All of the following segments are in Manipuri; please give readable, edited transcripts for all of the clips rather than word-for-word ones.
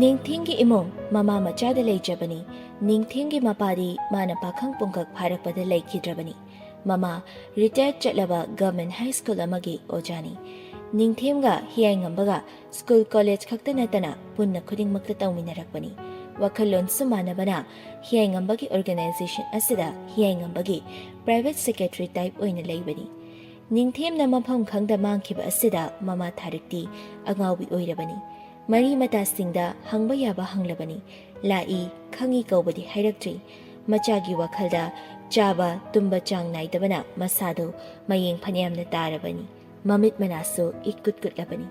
ꯅꯤꯡꯊꯦꯝꯒꯤ ꯏꯃꯨꯡ ꯃꯃꯥ ꯃꯆꯥꯗ ꯂꯩꯖꯕꯅꯤ. ꯅꯤꯡꯊꯦꯝꯒꯤ ꯃꯄꯥꯗꯤ ꯃꯥꯅ ꯄꯥꯈꯪ ꯄꯨꯡꯀꯛ ꯐꯥꯔꯛꯄꯗ ꯂꯩꯈꯤꯗ꯭ꯔꯕꯅꯤ. ꯃꯃꯥ ꯔꯤꯇꯥꯌꯔ ꯆꯠꯂꯕ ꯒꯚꯔꯟꯃꯦꯟꯠ ꯍꯥꯏ ꯁ꯭ꯀꯨꯜ ꯑꯃꯒꯤ ꯑꯣꯖꯥꯅꯤ. ꯅꯤꯡꯊꯦꯝꯒ ꯍꯤꯌꯥꯏꯉꯝꯕꯒ ꯁ꯭ꯀꯨꯜ ꯀꯣꯂꯦꯖ ꯈꯛꯇ ꯅꯠꯇꯅ ꯄꯨꯟꯅ ꯈꯨꯗꯤꯡꯃꯛꯇ ꯇꯧꯃꯤꯟꯅꯔꯛꯄꯅꯤ. ꯋꯥꯈꯜꯂꯣꯟꯁꯨ ꯃꯥꯟꯅꯕꯅ ꯍꯤꯌꯥꯏꯉꯝꯕꯒꯤ ꯑꯣꯔꯒꯅꯥꯏꯖꯦꯁꯟ ꯑꯁꯤꯗ ꯍꯤꯌꯥꯏꯉꯝꯕꯒꯤ ꯄ꯭ꯔꯥꯏꯚꯦꯠ ꯁꯦꯀ꯭ꯔꯦꯇꯔꯤ ꯇꯥꯏꯞ ꯑꯣꯏꯅ ꯂꯩꯕꯅꯤ. ꯅꯤꯡꯊꯦꯝꯅ ꯃꯐꯝ ꯈꯪꯗ ꯃꯥꯡꯈꯤꯕ ꯑꯁꯤꯗ ꯃꯃꯥ ꯊꯥꯔꯤꯛꯇꯤ ꯑꯉꯥꯎꯕꯤ ꯑꯣꯏꯔꯕꯅꯤ. ꯃꯔꯤ ꯃꯇꯥꯁꯤꯡꯗ ꯍꯪꯕ ꯌꯥꯕ ꯍꯪꯂꯕꯅꯤ. ꯂꯥꯛꯏ ꯈꯪꯏ ꯀꯧꯕꯗꯤ ꯍꯥꯏꯔꯛꯇ꯭ꯔꯤ. ꯃꯆꯥꯒꯤ ꯋꯥꯈꯜꯗ ꯆꯥꯕ ꯇꯨꯝꯕ ꯆꯥꯡ ꯅꯥꯏꯗꯕꯅ ꯃꯁꯥꯗꯨ ꯃꯌꯦꯡ ꯐꯅꯌꯥꯝꯅ ꯇꯥꯔꯕꯅꯤ. ꯃꯃꯤꯠ ꯃꯅꯥꯁꯨ ꯏꯀꯨꯠ ꯀꯨꯠꯂꯕꯅꯤ.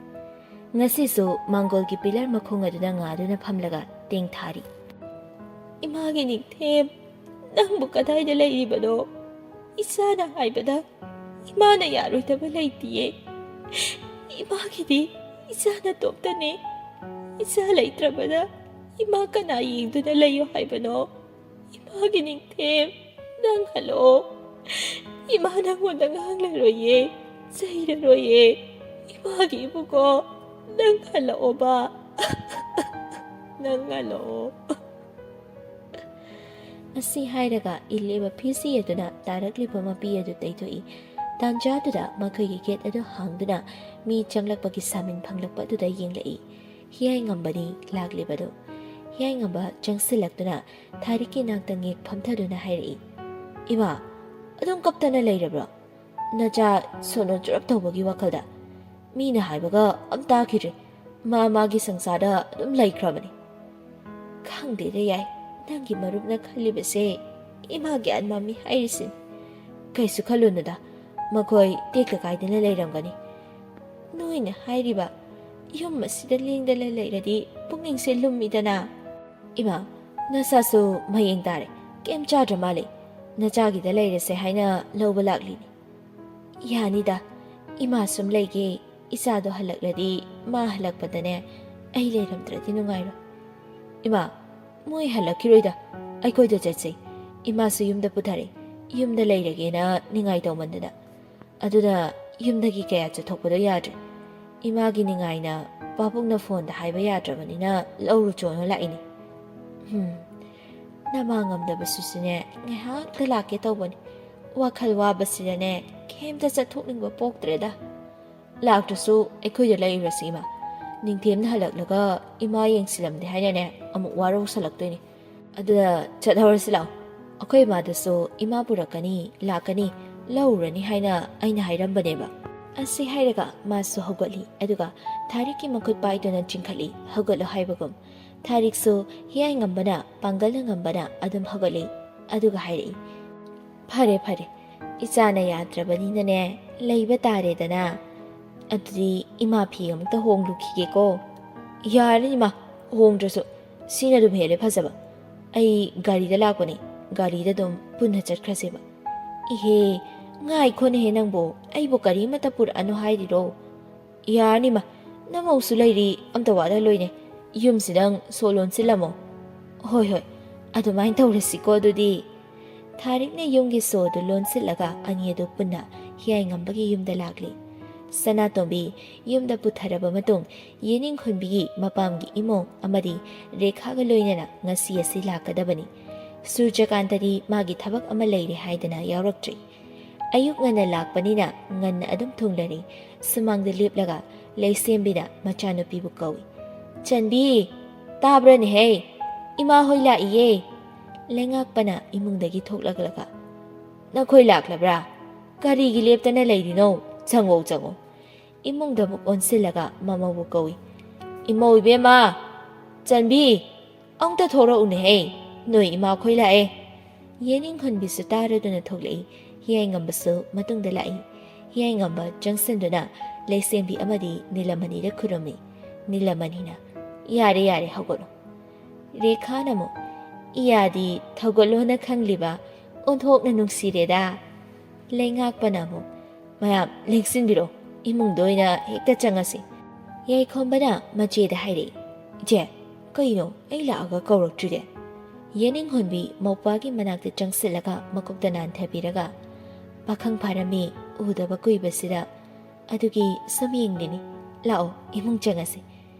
ꯉꯁꯤꯁꯨ ꯃꯥꯡꯒꯣꯜꯒꯤ ꯄꯤꯂꯔ ꯃꯈꯣꯡ ꯑꯗꯨꯗ ꯉꯥꯗꯨꯅ ꯐꯝꯂꯒ ꯇꯦꯡꯊꯥꯔꯤ. ꯏꯃꯥꯒꯤ ꯅꯤꯡꯊꯦꯝ, ꯅꯪꯕꯨ ꯀꯗꯥꯏꯗ ꯂꯩꯔꯤꯕꯅꯣ? ꯏꯆꯥꯅ ꯍꯥꯏꯕꯗ ꯏꯃꯥꯅ ꯌꯥꯔꯣꯏꯗꯕ ꯂꯩꯇꯤꯌꯦ. ꯏꯃꯥꯒꯤꯗꯤ ꯏꯆꯥꯅ ꯇꯣꯞꯇꯅꯦ. ꯏꯆꯥ ꯂꯩꯇ꯭ꯔꯕꯗ ꯏꯃꯥ ꯀꯅꯥ ꯌꯦꯡꯗꯨꯅ ꯂꯩꯌꯣ ꯍꯥꯏꯕꯅꯣ? ꯏꯃꯥꯒꯤ ꯅꯤꯡꯊꯦꯝ, ꯅꯪ ꯍꯜꯂꯛꯑꯣ. ꯏꯃꯥ ꯅꯪꯉꯣꯟꯗ ꯉꯥꯡꯂꯔꯣꯏꯌꯦ, ꯆꯩꯔꯔꯣꯏꯌꯦ. ꯏꯃꯥꯒꯤ ꯏꯕꯨꯀꯣ, ꯅꯪ ꯍꯜꯂꯛꯑꯣꯕ. ꯅꯪ ꯍꯜꯂꯛꯑꯣ. ꯑꯁꯤ ꯍꯥꯏꯔꯒ ꯏꯜꯂꯤꯕ ꯐꯤꯁꯤ ꯑꯗꯨꯅ ꯇꯥꯔꯛꯂꯤꯕ ꯃꯄꯤ ꯑꯗꯨ ꯇꯩꯊꯣꯛꯏ. ꯇꯥꯟꯖꯥꯗꯨꯗ ꯃꯈꯣꯏꯒꯤ ꯒꯦꯠ ꯑꯗꯨ ꯍꯥꯡꯗꯨꯅ ꯃꯤ ꯆꯪꯂꯛꯄꯒꯤ ꯁꯥꯃꯤꯟ ꯐꯪꯂꯛꯄ ꯑꯗꯨꯗ ꯌꯦꯡꯂꯛꯏ. ꯍꯤꯌꯥꯏꯉꯝꯕꯅꯤ ꯂꯥꯛꯂꯤꯕꯗꯨ. ꯍꯤꯌꯥꯏꯉꯝꯕ ꯆꯪꯁꯤꯜꯂꯛꯇꯨꯅ ꯊꯥꯔꯤꯛꯀꯤ ꯅꯥꯛꯇ ꯉꯦꯛ ꯐꯝꯊꯗꯨꯅ ꯍꯥꯏꯔꯛꯏ. ꯏꯃꯥ, ꯑꯗꯨꯝ ꯀꯞꯇꯅ ꯂꯩꯔꯕ꯭ꯔꯣ? ꯅꯆꯥ ꯁꯣꯅꯣ ꯆꯨꯔꯞ ꯇꯧꯕꯒꯤ ꯋꯥꯈꯜꯗ. ꯃꯤꯅ ꯍꯥꯏꯕꯒ ꯑꯝ ꯇꯥꯈꯤꯗ꯭ꯔꯦ. ꯃꯥꯒꯤ ꯁꯪꯁꯥꯔꯗ ꯑꯗꯨꯝ ꯂꯩꯈ꯭ꯔꯕꯅꯤ. ꯈꯪꯗꯦꯗ ꯌꯥꯏ, ꯅꯪꯒꯤ ꯃꯔꯨꯞꯅ ꯈꯜꯂꯤꯕꯁꯦ ꯏꯃꯥ ꯒ꯭ꯌꯥꯟ ꯃꯝꯃꯤ ꯍꯥꯏꯔꯤꯁꯤꯅꯤ. ꯀꯩꯁꯨ ꯈꯜꯂꯨꯅꯨꯗ, ꯃꯈꯣꯏ ꯇꯦꯛꯇ ꯀꯥꯏꯗꯅ ꯂꯩꯔꯝꯒꯅꯤ. ꯅꯣꯏꯅ ꯍꯥꯏꯔꯤꯕ ꯌꯨꯝ ꯑꯁꯤꯗ ꯂꯦꯡꯗꯅ ꯂꯩꯔꯗꯤ ꯄꯨꯛꯅꯤꯡꯁꯦ ꯂꯨꯝꯃꯤꯗꯅ. ꯏꯃꯥ, ꯅꯆꯥꯁꯨ ꯃꯌꯦꯡ ꯇꯥꯔꯦ, ꯀꯩꯝ ꯆꯥꯗ꯭ꯔ ꯃꯥꯜꯂꯤ. ꯅꯆꯥꯒꯤꯗ ꯂꯩꯔꯁꯦ ꯍꯥꯏꯅ ꯂꯧꯕ ꯂꯥꯛꯂꯤꯅꯤ. ꯌꯥꯅꯤꯗ, ꯏꯃꯥ ꯁꯨꯝ ꯂꯩꯒꯦ. ꯏꯆꯥꯗꯣ ꯍꯜꯂꯛꯂꯗꯤ ꯃꯥ ꯍꯜꯂꯛꯄꯗꯅꯦ ꯑꯩ ꯂꯩꯔꯝꯗ꯭ꯔꯗꯤ ꯅꯨꯡꯉꯥꯏꯔꯣꯏ. ꯏꯃꯥ, ꯃꯣꯏ ꯍꯜꯂꯛꯈꯤꯔꯣꯏꯗ, ꯑꯩꯈꯣꯏꯗ ꯆꯠꯁꯤ. ꯏꯃꯥꯁꯨ ꯌꯨꯝꯗ ꯄꯨꯊꯔꯦ. ꯌꯨꯝꯗ ꯂꯩꯔꯒꯦꯅ ꯅꯤꯡꯉꯥꯏ ꯇꯧꯃꯟꯗꯅ. ꯑꯗꯨꯅ ꯌꯨꯝꯗꯒꯤ ꯀꯌꯥ ꯆꯠꯊꯣꯛꯄꯗꯣ ꯌꯥꯗ꯭ꯔꯦ. ꯏꯃꯥꯒꯤ ꯅꯤꯡꯉꯥꯏꯅ ꯄꯥꯕꯨꯡꯅ ꯐꯣꯟꯗ ꯍꯥꯏꯕ ꯌꯥꯗ꯭ꯔꯕꯅꯤꯅ ꯂꯧꯔꯨ ꯆꯣꯅ ꯂꯥꯛꯏꯅꯤ. ꯅꯃꯥ ꯉꯝꯗꯕꯁꯤꯁꯨꯅꯦ ꯉꯥꯏꯍꯥꯛꯇ ꯂꯥꯛꯀꯦ ꯇꯧꯕꯅꯤ. ꯋꯥꯈꯜ ꯋꯥꯕꯁꯤꯗꯅꯦ ꯀꯩꯝꯇ ꯆꯠꯊꯣꯛꯅꯤꯡꯕ ꯄꯣꯛꯇ꯭ꯔꯦꯗ. ꯂꯥꯛꯇ꯭ꯔꯁꯨ ꯑꯩꯈꯣꯏꯗ ꯂꯩꯔꯁꯤ ꯏꯃꯥ. ꯅꯤꯡꯊꯦꯝꯅ ꯍꯜꯂꯛꯂꯒ ꯏꯃꯥ ꯌꯦꯡꯁꯤꯜꯂꯝꯗꯦ ꯍꯥꯏꯅꯅꯦ ꯑꯃꯨꯛ ꯋꯥꯔꯧꯁꯜꯂꯛꯇꯣꯏꯅꯤ. ꯑꯗꯨꯅ ꯆꯠꯍꯧꯔꯁꯤ ꯂꯥꯛꯑꯣ. ꯑꯩꯈꯣꯏ ꯏꯃꯥꯗꯁꯨ ꯏꯃꯥ ꯄꯨꯔꯛꯀꯅꯤ, ꯂꯥꯛꯀꯅꯤ, ꯂꯧꯔꯨꯔꯅꯤ ꯍꯥꯏꯅ ꯑꯩꯅ ꯍꯥꯏꯔꯝꯕꯅꯦꯕ. ꯑꯁꯤ ꯍꯥꯏꯔꯒ ꯃꯥꯁꯨ ꯍꯧꯒꯠꯂꯤ. ꯑꯗꯨꯒ ꯊꯥꯔꯤꯛꯀꯤ ꯃꯈꯨꯠ ꯄꯥꯏꯗꯨꯅ ꯆꯤꯡꯈꯠꯂꯤ, ꯍꯧꯒꯠꯂꯣ ꯍꯥꯏꯕꯒꯨꯝ. ꯊꯥꯔꯤꯛꯁꯨ ꯍꯤꯌꯥꯏꯉꯝꯕꯅ ꯄꯥꯡꯒꯜꯅ ꯉꯝꯕꯅ ꯑꯗꯨꯝ ꯍꯧꯒꯠꯂꯤ. ꯑꯗꯨꯒ ꯍꯥꯏꯔꯛꯏ. ꯐꯔꯦ ꯐꯔꯦ, ꯏꯆꯥꯅ ꯌꯥꯗ꯭ꯔꯕꯅꯤꯅꯅꯦ ꯂꯩꯕ ꯇꯥꯔꯦꯗꯅ. ꯑꯗꯨꯗꯤ ꯏꯃꯥ ꯐꯤ ꯑꯃꯨꯛꯇ ꯍꯣꯡꯂꯨꯈꯤꯒꯦꯀꯣ. ꯌꯥꯔꯅꯤ ꯏꯃꯥ, ꯍꯣꯡꯗ꯭ꯔꯁꯨ. ꯁꯤꯅ ꯑꯗꯨꯝ ꯍꯦꯜꯂꯦ ꯐꯖꯕ. ꯑꯩ ꯒꯥꯔꯤꯗ ꯂꯥꯛꯄꯅꯤ. ꯒꯥꯔꯤꯗ ꯑꯗꯨꯝ ꯄꯨꯟꯅ ꯆꯠꯈ꯭ꯔꯁꯦꯕ. ꯏꯍꯦ, ꯉꯥꯏꯈꯣꯅꯦꯍꯦ ꯅꯪꯕꯨ. ꯑꯩꯕꯨ ꯀꯔꯤꯃꯠꯇ ꯄꯨꯔꯛꯑꯅꯨ ꯍꯥꯏꯔꯤꯔꯣ? ꯌꯥꯔꯅꯤ ꯏꯃꯥ, ꯅꯃꯧꯁꯨ ꯂꯩꯔꯤ, ꯑꯝꯇ ꯋꯥꯠꯍꯜꯂꯣꯏꯅꯦ. ꯌꯨꯝꯁꯤꯗꯪ ꯁꯣ ꯂꯣꯟꯁꯤꯜꯂꯝꯃꯣ. ꯍꯣꯏ ꯍꯣꯏ, ꯑꯗꯨꯃꯥꯏꯅ ꯇꯧꯔꯁꯤꯀꯣ ꯑꯗꯨꯗꯤ. ꯊꯥꯔꯤꯛꯅ ꯌꯨꯝꯒꯤ ꯁꯣꯗꯨ ꯂꯣꯟꯁꯤꯜꯂꯒ ꯑꯅꯤ ꯑꯗꯨ ꯄꯨꯟꯅ ꯍꯤꯌꯥꯏꯉꯝꯕꯒꯤ ꯌꯨꯝꯗ ꯂꯥꯛꯂꯤ. ꯁꯅꯥꯇꯣꯝꯕꯤ ꯌꯨꯝꯗ ꯄꯨꯊꯔꯕ ꯃꯇꯨꯡ ꯌꯦꯅꯤꯡꯈꯨꯟꯕꯤꯒꯤ ꯃꯄꯥꯝꯒꯤ ꯏꯃꯣꯡ ꯑꯃꯗꯤ ꯔꯦꯈꯥꯒ ꯂꯣꯏꯅꯅ ꯉꯁꯤ ꯑꯁꯤ ꯂꯥꯛꯀꯗꯕꯅꯤ. ꯁꯨꯔꯖꯀꯥꯟꯇꯗꯤ ꯃꯥꯒꯤ ꯊꯕꯛ ꯑꯃ ꯂꯩꯔꯦ ꯍꯥꯏꯗꯅ ꯌꯥꯎꯔꯛꯇ꯭ꯔꯤ. ꯑꯌꯨꯛ ꯉꯟꯅ ꯂꯥꯛꯄꯅꯤꯅ ꯉꯟꯅ ꯑꯗꯨꯝ ꯊꯨꯡꯂꯔꯤ. ꯁꯨꯃꯥꯡꯗ ꯂꯦꯞꯂꯒ ꯂꯩꯁꯦꯝꯕꯤꯅ ꯃꯆꯥꯅꯨꯄꯤꯕꯨ ꯀꯧꯏ. ꯆꯟꯕꯤ, ꯇꯥꯕ꯭ꯔꯅꯦꯍꯦ? ꯏꯃꯥ ꯍꯣꯏ ꯂꯥꯛꯏꯌꯦ. ꯂꯩꯉꯥꯛꯄꯅ ꯏꯃꯨꯡꯗꯒꯤ ꯊꯣꯛꯂꯛꯂꯒ, ꯅꯈꯣꯏ ꯂꯥꯛꯂꯕ꯭ꯔꯥ? ꯀꯔꯤꯒꯤ ꯂꯦꯞꯇꯅ ꯂꯩꯔꯤꯅꯣ? ꯆꯪꯉꯣ ꯆꯪꯉꯣ. ꯏꯃꯨꯡꯗ ꯑꯃꯨꯛ ꯑꯣꯟꯁꯤꯜꯂꯒ ꯃꯃꯧꯕꯨ ꯀꯧꯏ. ꯏꯃꯧ ꯏꯕꯦꯝꯃ, ꯆꯟꯕꯤ, ꯑꯃꯨꯛꯇ ꯊꯣꯔꯛꯎꯅꯦꯍꯦ. ꯅꯣꯏ ꯏꯃꯥꯈꯣꯏ ꯂꯥꯛꯑꯦ. ꯌꯦꯅꯤꯡꯈꯨꯟꯕꯤꯁꯨ ꯇꯥꯔꯗꯨꯅ ꯊꯣꯛꯂꯛꯏ. ꯍꯤꯌꯥꯏꯉꯝꯕꯁꯨ ꯃꯇꯨꯡꯗ ꯂꯥꯛꯏ. ꯍꯤꯌꯥꯏꯉꯝꯕ ꯆꯪꯁꯤꯟꯗꯨꯅ ꯂꯩꯁꯦꯝꯕꯤ ꯑꯃꯗꯤ ꯅꯤꯂꯃꯅꯤꯗ ꯈꯨꯔꯨꯝꯃꯤ. ꯅꯤꯂꯃꯅꯤꯅ, ꯌꯥꯔꯦ ꯌꯥꯔꯦ, ꯍꯧꯒꯠꯂꯣ. ꯔꯦꯈꯥꯅ ꯑꯃꯨꯛ, ꯏꯌꯥꯗꯤ ꯊꯧꯒꯠꯂꯣꯅ ꯈꯪꯂꯤꯕ, ꯑꯣꯟꯊꯣꯛꯅ ꯅꯨꯡꯁꯤꯔꯦꯗ. ꯂꯩꯉꯥꯛꯄꯅ ꯑꯃꯨꯛ, ꯃꯌꯥꯝ ꯂꯦꯡꯁꯤꯟꯕꯤꯔꯣ, ꯏꯃꯨꯡꯗ ꯑꯣꯏꯅ ꯍꯦꯛꯇ ꯆꯪꯉꯁꯤ. ꯌꯥꯏꯈꯣꯝꯕꯅ ꯃꯆꯦꯗ ꯍꯥꯏꯔꯛꯏ. ꯏꯆꯦ, ꯀꯩꯅꯣ ꯑꯩ ꯂꯥꯛꯑꯒ ꯀꯧꯔꯛꯇ꯭ꯔꯤꯗꯦ? ꯌꯦꯅꯤꯡꯈꯨꯟꯕꯤ ꯃꯧꯄ꯭ꯋꯥꯒꯤ ꯃꯅꯥꯛꯇ ꯆꯪꯁꯤꯜꯂꯒ ꯃꯀꯣꯛꯇ ꯅꯥꯟꯊꯕꯤꯔꯒ, ꯄꯥꯈꯪ ꯐꯥꯔꯝꯃꯤ, ꯎꯗꯕ ꯀꯨꯏꯕꯁꯤꯗ, ꯑꯗꯨꯒꯤ ꯁꯨꯝ ꯌꯦꯡꯂꯤꯅꯤ. ꯂꯥꯛꯑꯣ, ꯏꯃꯨꯡ ꯆꯪꯉꯁꯤ.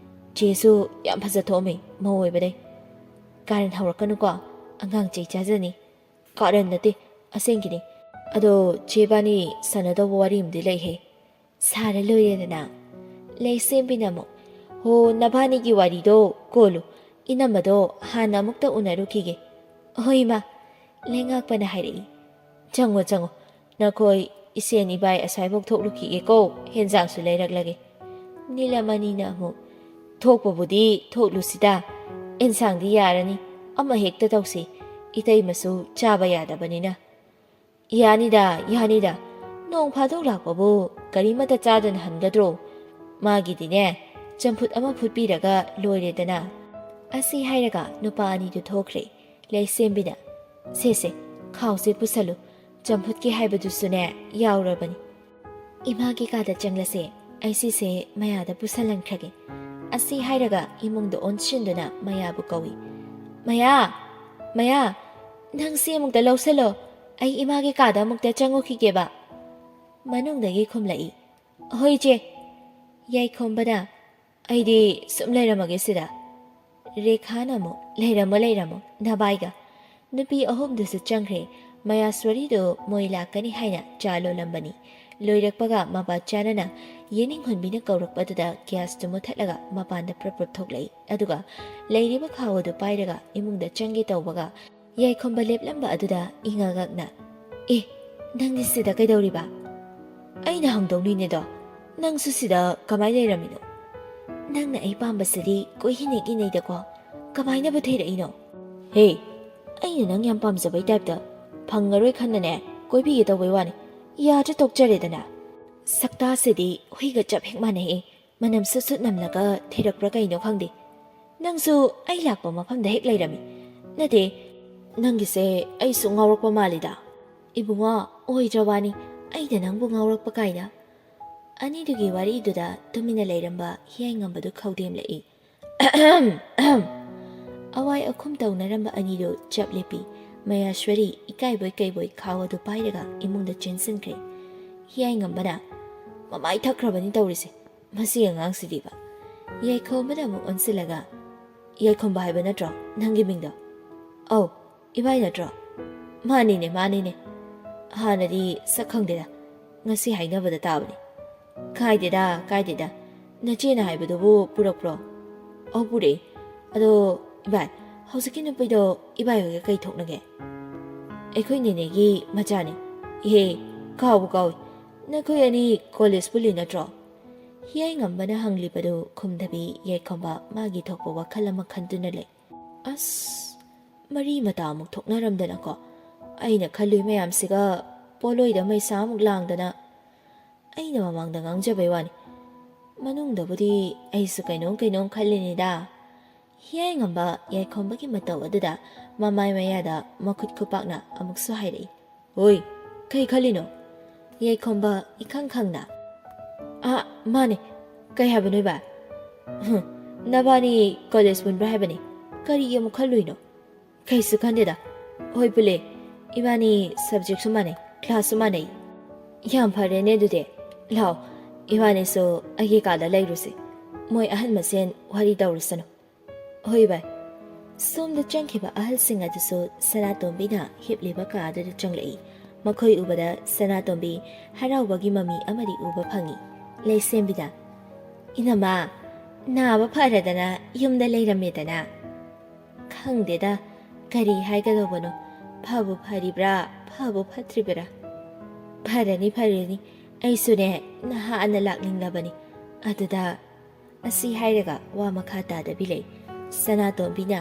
ꯆꯦꯁꯨ ꯌꯥꯝ ꯐꯖꯊꯣꯛꯑꯝꯃꯤ ꯃꯧ ꯑꯣꯏꯕꯗꯩ ꯀꯥꯔꯟ ꯍꯧꯔꯛꯀꯅꯨꯀꯣ ꯑꯉꯥꯡ ꯆꯩ ꯆꯥꯖꯅꯤ ꯀꯥꯔꯟ ꯅꯠꯇꯦ ꯑꯁꯦꯡꯒꯤꯅꯤ ꯑꯗꯣ ꯆꯦꯕꯥꯅꯤ ꯁꯥꯟꯅꯗꯧꯕ ꯋꯥꯔꯤ ꯑꯃꯗꯤ ꯂꯩꯍꯦ ꯁꯥꯔ ꯂꯣꯏꯔꯦꯗꯅ ꯂꯩꯁꯦꯝꯕꯤꯅ ꯑꯃꯨꯛ ꯍꯣ ꯅꯕꯥꯅꯤꯒꯤ ꯋꯥꯔꯤꯗꯣ ꯀꯣꯜꯂꯨ ꯏꯅꯝꯃꯗꯣ ꯍꯥꯟꯅ ꯑꯃꯨꯛꯇ ꯎꯅꯔꯨꯈꯤꯒꯦ ꯍꯣꯏ ꯏꯃꯥ ꯂꯩꯉꯥꯛꯄꯅ ꯍꯥꯏꯔꯛꯏ ꯆꯪꯉꯣ ꯆꯪꯉꯣ ꯅꯈꯣꯏ ꯏꯁꯦꯟ ꯏꯕꯥꯏ ꯑꯁꯥꯏꯐꯥꯎ ꯊꯣꯛꯂꯨꯈꯤꯒꯦꯀꯣ ꯍꯦꯟꯖꯥꯡꯁꯨ ꯂꯩꯔꯛꯂꯒꯦ ꯅꯤꯂꯃꯅꯤꯅ ꯑꯃꯨꯛ ꯊꯣꯛꯄꯕꯨꯗꯤ ꯊꯣꯛꯂꯨꯁꯤꯗ ꯑꯦꯟꯁꯥꯡꯗꯤ ꯌꯥꯔꯅꯤ ꯑꯃ ꯍꯦꯛꯇ ꯇꯧꯁꯤ ꯏꯇꯩꯃꯁꯨ ꯆꯥꯕ ꯌꯥꯗꯕꯅꯤꯅ ꯌꯥꯅꯤꯗ ꯌꯥꯅꯤꯗ ꯅꯣꯡ ꯐꯥꯗꯣꯛ ꯂꯥꯛꯄꯕꯨ ꯀꯔꯤꯃꯇ ꯆꯥꯗꯅ ꯍꯟꯒꯗ꯭ꯔꯣ ꯃꯥꯒꯤꯗꯤꯅꯦ ꯆꯝꯐꯨꯠ ꯑꯃ ꯐꯨꯠꯄꯤꯔꯒ ꯂꯣꯏꯔꯦꯗꯅ ꯑꯁꯤ ꯍꯥꯏꯔꯒ ꯅꯨꯄꯥ ꯑꯅꯤꯗꯨ ꯊꯣꯛꯈ꯭ꯔꯦ ꯂꯩꯁꯦꯝꯕꯤꯅ ꯁꯦꯁꯦ ꯈꯥꯎꯁꯦ ꯄꯨꯁꯜꯂꯨ ꯆꯝꯐꯨꯠꯀꯤ ꯍꯥꯏꯕꯗꯨꯁꯨꯅꯦ ꯌꯥꯎꯔꯕꯅꯤ ꯏꯃꯥꯒꯤ ꯀꯥꯗ ꯆꯪꯂꯁꯦ ꯑꯩ ꯁꯤꯁꯦ ꯃꯌꯥꯗ ꯄꯨꯁꯜꯍꯟꯈ꯭ꯔꯒꯦ ꯑꯁꯤ ꯍꯥꯏꯔꯒ ꯏꯃꯨꯡꯗ ꯑꯣꯟꯁꯤꯟꯗꯨꯅ ꯃꯌꯥꯕꯨ ꯀꯧꯏ ꯃꯌꯥ ꯃꯌꯥ ꯅꯪ ꯁꯤ ꯑꯃꯨꯛꯇ ꯂꯧꯁꯜꯂꯣ ꯑꯩ ꯏꯃꯥꯒꯤ ꯀꯥꯗ ꯑꯃꯨꯛꯇ ꯆꯪꯉꯨꯈꯤꯒꯦꯕ ꯃꯅꯨꯡꯗꯒꯤ ꯈꯨꯝꯂꯛꯏ ꯍꯣꯏ ꯏꯆꯦ ꯌꯥꯏꯈꯣꯝꯕꯅ ꯑꯩꯗꯤ ꯁꯨꯝ ꯂꯩꯔꯝꯃꯒꯦ ꯁꯤꯗ ꯔꯦꯈꯥꯅ ꯑꯃꯨꯛ ꯂꯩꯔꯝꯃꯣ ꯂꯩꯔꯝꯃꯣ ꯅꯕꯥꯏꯒ ꯅꯨꯄꯤ ꯑꯍꯨꯝꯗꯨꯁꯨ ꯆꯪꯈ꯭ꯔꯦ ꯃꯌꯥꯁ꯭ꯋꯔꯤꯗꯨ ꯃꯣꯏ ꯂꯥꯛꯀꯅꯤ ꯍꯥꯏꯅ ꯆꯥ ꯂꯣꯜꯂꯝꯕꯅꯤ ꯂꯣꯏꯔꯛꯄꯒ ꯃꯄꯥ ꯆꯥꯅꯅ ꯌꯦꯅꯤꯡꯍꯨꯟꯕꯤꯅ ꯀꯧꯔꯛꯄꯗꯨꯗ ꯒ꯭ꯌꯥꯁꯇꯨ ꯃꯨꯠꯊꯠꯂꯒ ꯃꯄꯥꯟꯗ ꯄ꯭ꯔꯞ ꯄ꯭ꯔꯞ ꯊꯣꯛꯂꯛꯏ ꯑꯗꯨꯒ ꯂꯩꯔꯤꯕ ꯈꯥꯎ ꯑꯗꯨ ꯄꯥꯏꯔꯒ ꯏꯃꯨꯡꯗ ꯆꯪꯒꯦ ꯇꯧꯕꯒ ꯌꯥꯏꯈꯣꯝꯕ ꯂꯦꯞꯂꯝꯕ ꯑꯗꯨꯗ ꯏꯉꯛꯉꯛꯅ ꯑꯦ ꯅꯪꯗꯤ ꯁꯤꯗ ꯀꯩꯗꯧꯔꯤꯕ ꯑꯩꯅ ꯍꯪꯗꯧꯅꯤꯅꯦꯗꯣ ꯅꯪꯁꯨ ꯁꯤꯗ ꯀꯃꯥꯏꯅ ꯂꯩꯔꯝꯃꯤꯅꯣ ꯅꯪꯅ ꯑꯩ ꯄꯥꯝꯕꯁꯤꯗꯤ ꯀꯣꯏꯍꯤꯅꯦꯛ ꯏꯅꯩꯗꯀꯣ ꯀꯃꯥꯏꯅꯕꯨ ꯊꯩꯔꯛꯏꯅꯣ ꯍꯦ ꯑꯩꯅ ꯅꯪ ꯌꯥꯝ ꯄꯥꯝꯖꯕꯩ ꯇꯥꯏꯞꯇ ꯐꯪꯉꯔꯣꯏ ꯈꯟꯅꯅꯦ ꯀꯣꯏꯕꯤꯒꯦ ꯇꯧꯕꯩ ꯋꯥꯅꯤ ꯌꯥꯗ꯭ꯔ ꯇꯣꯛꯆꯔꯦꯗꯅ ꯁꯛꯇꯥꯁꯤꯗꯤ ꯍꯨꯏꯒ ꯆꯞ ꯍꯦꯛ ꯃꯥꯟꯅꯩ ꯃꯅꯝ ꯁꯨꯠ ꯁꯨꯠ ꯅꯝꯂꯒ ꯊꯤꯔꯛꯄ꯭ꯔꯥ ꯀꯩꯅꯣ ꯈꯪꯗꯦ ꯅꯪꯁꯨ ꯑꯩ ꯂꯥꯛꯄ ꯃꯐꯝꯗ ꯍꯦꯛ ꯂꯩꯔꯝꯃꯤ ꯅꯠꯇꯦ ꯅꯪꯒꯤꯁꯦ ꯑꯩꯁꯨ ꯉꯥꯎꯔꯛꯄ ꯃꯥꯜꯂꯤꯗ ꯏꯕꯨꯡꯉꯣ ꯑꯣꯏꯗ꯭ꯔ ꯋꯥꯅꯤ ꯑꯩꯅ ꯅꯪꯕꯨ ꯉꯥꯎꯔꯛꯄ ꯀꯥꯏꯅ ꯑꯅꯤꯗꯨꯒꯤ ꯋꯥꯔꯤꯗꯨꯗ ꯇꯨꯃꯤꯟꯅ ꯂꯩꯔꯝꯕ ꯍꯤꯌꯥꯏꯉꯝꯕꯗꯨ ꯈꯧꯗꯦꯝꯂꯛꯏ ꯑꯋꯥꯏ ꯑꯈꯨꯝ ꯇꯧꯅꯔꯝꯕ ꯑꯅꯤꯗꯨ ꯆꯞ ꯂꯦꯞꯄꯤ ꯃꯌꯥꯁ꯭ꯋꯔꯤ ꯏꯀꯥꯏꯕꯣꯏ ꯀꯩꯕꯣꯏ ꯈꯥꯎ ꯑꯗꯨ ꯄꯥꯏꯔꯒ ꯏꯃꯨꯡꯗ ꯆꯦꯟꯁꯤꯟꯈ꯭ꯔꯦ ꯍꯤꯌꯥꯏꯉꯝꯕꯅ ꯃꯃꯥꯏ ꯊꯛꯈ꯭ꯔꯕꯅꯤ ꯇꯧꯔꯤꯁꯦ ꯃꯁꯤ ꯑꯉꯥꯡꯁꯤꯗꯤꯕ ꯌꯥꯏꯈꯣꯝꯕꯅ ꯑꯃꯨꯛ ꯑꯣꯟꯁꯤꯜꯂꯒ ꯌꯥꯏꯈꯣꯝꯕ ꯍꯥꯏꯕ ꯅꯠꯇ꯭ꯔꯣ ꯅꯪꯒꯤ ꯃꯤꯡꯗꯣ ꯑꯧ ꯏꯕꯥꯏ ꯅꯠꯇ꯭ꯔꯣ ꯃꯥꯅꯤꯅꯦ ꯃꯥꯅꯤꯅꯦ ꯍꯥꯟꯅꯗꯤ ꯁꯛ ꯈꯪꯗꯦꯗ ꯉꯁꯤ ꯍꯥꯏꯅꯕꯗ ꯇꯥꯕꯅꯤ ꯀꯥꯏꯗꯦꯗ ꯀꯥꯏꯗꯦꯗ ꯅꯆꯦꯅ ꯍꯥꯏꯕꯗꯨꯕꯨ ꯄꯨꯔꯛꯄ꯭ꯔꯣ ꯑꯧ ꯄꯨꯔꯛꯏ ꯑꯗꯣ ꯏꯕꯥꯏ ꯍꯧꯖꯤꯛꯀꯤ ꯅꯨꯄꯤꯗꯣ ꯏꯕꯥꯏ ꯍꯣꯏꯒ ꯀꯩ ꯊꯣꯛꯅꯒꯦ ꯑꯩꯈꯣꯏ ꯅꯦꯅꯦꯒꯤ ꯃꯆꯥꯅꯤ ꯏꯍꯦ ꯀꯥꯎꯕꯨ ꯀꯥꯎꯏ ꯅꯈꯣꯏ ꯑꯅꯤ ꯀꯣꯂꯦꯖ ꯄꯨꯜꯂꯤ ꯅꯠꯇ꯭ꯔꯣ ꯍꯤꯌꯥꯏꯉꯝꯕꯅ ꯍꯪꯂꯤꯕꯗꯨ ꯈꯨꯝꯗꯕꯤ ꯌꯥꯏꯈꯣꯝꯕ ꯃꯥꯒꯤ ꯊꯣꯛꯄ ꯋꯥꯈꯜ ꯑꯃ ꯈꯟꯗꯨꯅ ꯂꯩ ꯑꯁ ꯃꯔꯤ ꯃꯇꯥ ꯑꯃꯨꯛ ꯊꯣꯛꯅꯔꯝꯗꯅꯀꯣ ꯑꯩꯅ ꯈꯜꯂꯨꯏ ꯃꯌꯥꯝꯁꯤꯒ ꯄꯣꯂꯣꯏꯗ ꯃꯩꯁꯥꯃꯨꯛ ꯂꯥꯡꯗꯅ ꯑꯩꯅ ꯃꯃꯥꯡꯗ ꯉꯥꯡꯖꯕꯩ ꯋꯥꯅꯤ ꯃꯅꯨꯡꯗꯕꯨꯗꯤ ꯑꯩꯁꯨ ꯀꯩꯅꯣꯝ ꯈꯜꯂꯤꯅꯤꯗ ꯍꯤꯌꯥꯏꯉꯝꯕ ꯌꯥꯏꯈꯣꯝꯕꯒꯤ ꯃꯇꯧ ꯑꯗꯨꯗ ꯃꯃꯥꯏ ꯃꯌꯥꯗ ꯃꯈꯨꯠ ꯈꯨꯄꯥꯛꯅ ꯑꯃꯨꯛꯁꯨ ꯍꯥꯏꯔꯛꯏ ꯍꯣꯏ ꯀꯩ ꯈꯜꯂꯤꯅꯣ ꯌꯥꯏꯈꯣꯝꯕ ꯏꯈꯪ ꯈꯪꯅ ꯃꯥꯅꯦ ꯀꯩ ꯍꯥꯏꯕꯅꯣ ꯏꯕꯥꯏ ꯅꯕꯥꯅꯤ ꯀꯣꯂꯦꯖ ꯄꯨꯟꯕ꯭ꯔꯥ ꯍꯥꯏꯕꯅꯤ ꯀꯔꯤꯒꯤ ꯑꯃꯨꯛ ꯈꯜꯂꯨꯏꯅꯣ ꯀꯩꯁꯨ ꯈꯟꯗꯦꯗ ꯍꯣꯏ ꯄꯨꯜꯂꯦ ꯏꯕꯥꯅꯤ ꯁꯕꯖꯦꯛꯁꯨ ꯃꯥꯟꯅꯩ ꯀ꯭ꯂꯥꯁꯁꯨ ꯃꯥꯟꯅꯩ ꯌꯥꯝ ꯐꯔꯦꯅꯦ ꯑꯗꯨꯗꯤ ꯂꯥꯛꯑꯣ ꯏꯕꯥꯅꯤꯁꯨ ꯑꯩꯒꯤ ꯀꯥꯗ ꯂꯩꯔꯨꯁꯤ ꯃꯣꯏ ꯑꯍꯟ ꯃꯁꯦꯟ ꯋꯥꯔꯤ ꯇꯧꯔꯨꯁꯅꯨ ꯍꯣꯏ ꯚꯥꯏ ꯁꯣꯝꯗ ꯆꯪꯈꯤꯕ ꯑꯍꯜꯁꯤꯡ ꯑꯗꯨꯁꯨ ꯁꯅꯥꯇꯣꯝꯕꯤꯅ ꯍꯤꯞꯂꯤꯕ ꯀꯥ ꯑꯗꯨꯗ ꯆꯪꯂꯛꯏ ꯃꯈꯣꯏ ꯎꯕꯗ ꯁꯅꯥꯇꯣꯝꯕꯤ ꯍꯔꯥꯎꯕꯒꯤ ꯃꯃꯤ ꯑꯃꯗꯤ ꯎꯕ ꯐꯪꯏ ꯂꯩꯁꯦꯝꯕꯤꯗ ꯏꯅꯝꯃ ꯅꯥꯕ ꯐꯔꯗꯅ ꯌꯨꯝꯗ ꯂꯩꯔꯝꯃꯦꯗꯅ ꯈꯪꯗꯦꯗ ꯀꯔꯤ ꯍꯥꯏꯒꯗꯧꯕꯅꯣ ꯐꯕꯨ ꯐꯔꯤꯕ꯭ꯔꯥ ꯐꯕꯨ ꯐꯠꯇ꯭ꯔꯤꯕ꯭ꯔꯥ ꯐꯔꯅꯤ ꯐꯔꯅꯤ ꯑꯩꯁꯨꯅꯦ ꯅꯍꯥꯟꯅ ꯂꯥꯛꯅꯤꯡꯂꯕꯅꯤ ꯑꯗꯨꯗ ꯑꯁꯤ ꯍꯥꯏꯔꯒ ꯋꯥ ꯃꯈꯥ ꯇꯥꯗꯕꯤ ꯂꯩ ꯁꯅꯥꯇꯣꯝꯕꯤꯅ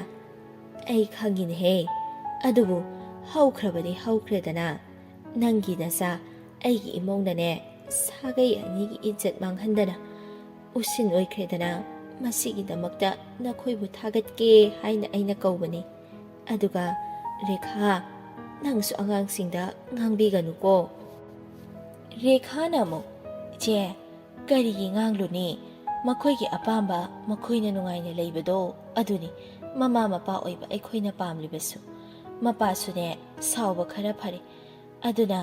ꯑꯩ ꯈꯪꯉꯤꯅꯦꯍꯦ ꯑꯗꯨꯕꯨ ꯍꯧꯈ꯭ꯔꯕꯗꯤ ꯍꯧꯈ꯭ꯔꯦꯗꯅ ꯅꯪꯒꯤ ꯅꯆꯥ ꯑꯩꯒꯤ ꯏꯃꯧꯅꯅꯦ ꯁꯥꯒꯩ ꯑꯅꯤꯒꯤ ꯏज्ꯖꯠ ꯃꯥꯡꯍꯟꯗꯅ ꯎꯁꯤꯟ ꯑꯣꯏꯈ꯭ꯔꯦꯗꯅ ꯃꯁꯤꯒꯤꯗꯃꯛꯇ ꯅꯈꯣꯏꯕꯨ ꯊꯥꯒꯠꯀꯦ ꯍꯥꯏꯅ ꯑꯩꯅ ꯀꯧꯕꯅꯤ ꯑꯗꯨꯒ ꯔꯦꯈꯥ ꯅꯪꯁꯨ ꯑꯉꯥꯡꯁꯤꯡꯗ ꯉꯥꯡꯕꯤꯒꯅꯨꯀꯣ ꯔꯦꯈꯥꯅ ꯑꯃꯨꯛ ꯏꯆꯦ ꯀꯔꯤꯒꯤ ꯉꯥꯡꯂꯨꯅꯤ ꯃꯈꯣꯏꯒꯤ ꯑꯄꯥꯝꯕ ꯃꯈꯣꯏꯅ ꯅꯨꯡꯉꯥꯏꯅ ꯂꯩꯕꯗꯣ ꯑꯗꯨꯅꯤ ꯃꯃꯥ ꯃꯄꯥ ꯑꯣꯏꯕ ꯑꯩꯈꯣꯏꯅ ꯄꯥꯝꯂꯤꯕꯁꯨ ꯃꯄꯥꯁꯨꯅꯦ ꯁꯥꯎꯕ ꯈꯔ ꯐꯔꯦ ꯑꯗꯨꯅ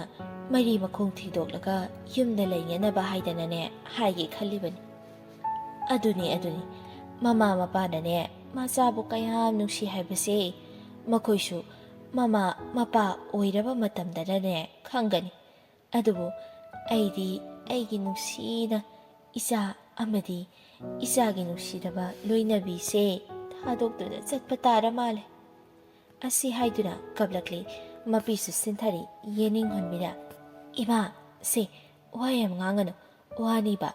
ꯃꯔꯤ ꯃꯈꯣꯡ ꯊꯤꯗꯣꯛꯂꯒ ꯌꯨꯝꯗ ꯂꯩꯅꯅꯕ ꯍꯥꯏꯗꯅꯅꯦ ꯍꯥꯏꯒꯦ ꯈꯜꯂꯤꯕꯅꯤ ꯑꯗꯨꯅꯤ ꯃꯃꯥ ꯃꯄꯥꯅꯅꯦ ꯃꯆꯥꯕꯨ ꯀꯌꯥꯝ ꯅꯨꯡꯁꯤ ꯍꯥꯏꯕꯁꯦ ꯃꯈꯣꯏꯁꯨ ꯃꯃꯥ ꯃꯄꯥ ꯑꯣꯏꯔꯕ ꯃꯇꯝꯗꯅꯅꯦ ꯈꯪꯒꯅꯤ꯫ ꯑꯗꯨꯕꯨ ꯑꯩꯗꯤ ꯑꯩꯒꯤ ꯅꯨꯡꯁꯤꯅ ꯏꯆꯥ ꯑꯃꯗꯤ ꯏꯆꯥꯒꯤ ꯅꯨꯡꯁꯤꯔꯕ ꯂꯣꯏꯅꯕꯤꯁꯦ ꯊꯥꯗꯣꯛꯇꯨꯅ ꯆꯠꯄ ꯇꯥꯔ ꯃꯥꯜꯂꯦ꯫ ꯑꯁꯤ ꯍꯥꯏꯗꯨꯅ ꯀꯞꯂꯛꯂꯤ ꯃꯄꯤꯁꯨ ꯁꯤꯟꯊꯔꯤ ꯌꯦꯅꯤꯡꯍꯟꯕꯤꯅ꯫ ꯏꯃꯥ ꯁꯦ ꯋꯥ ꯌꯥꯝ ꯉꯥꯡꯒꯅꯨ, ꯋꯥꯅꯤꯕ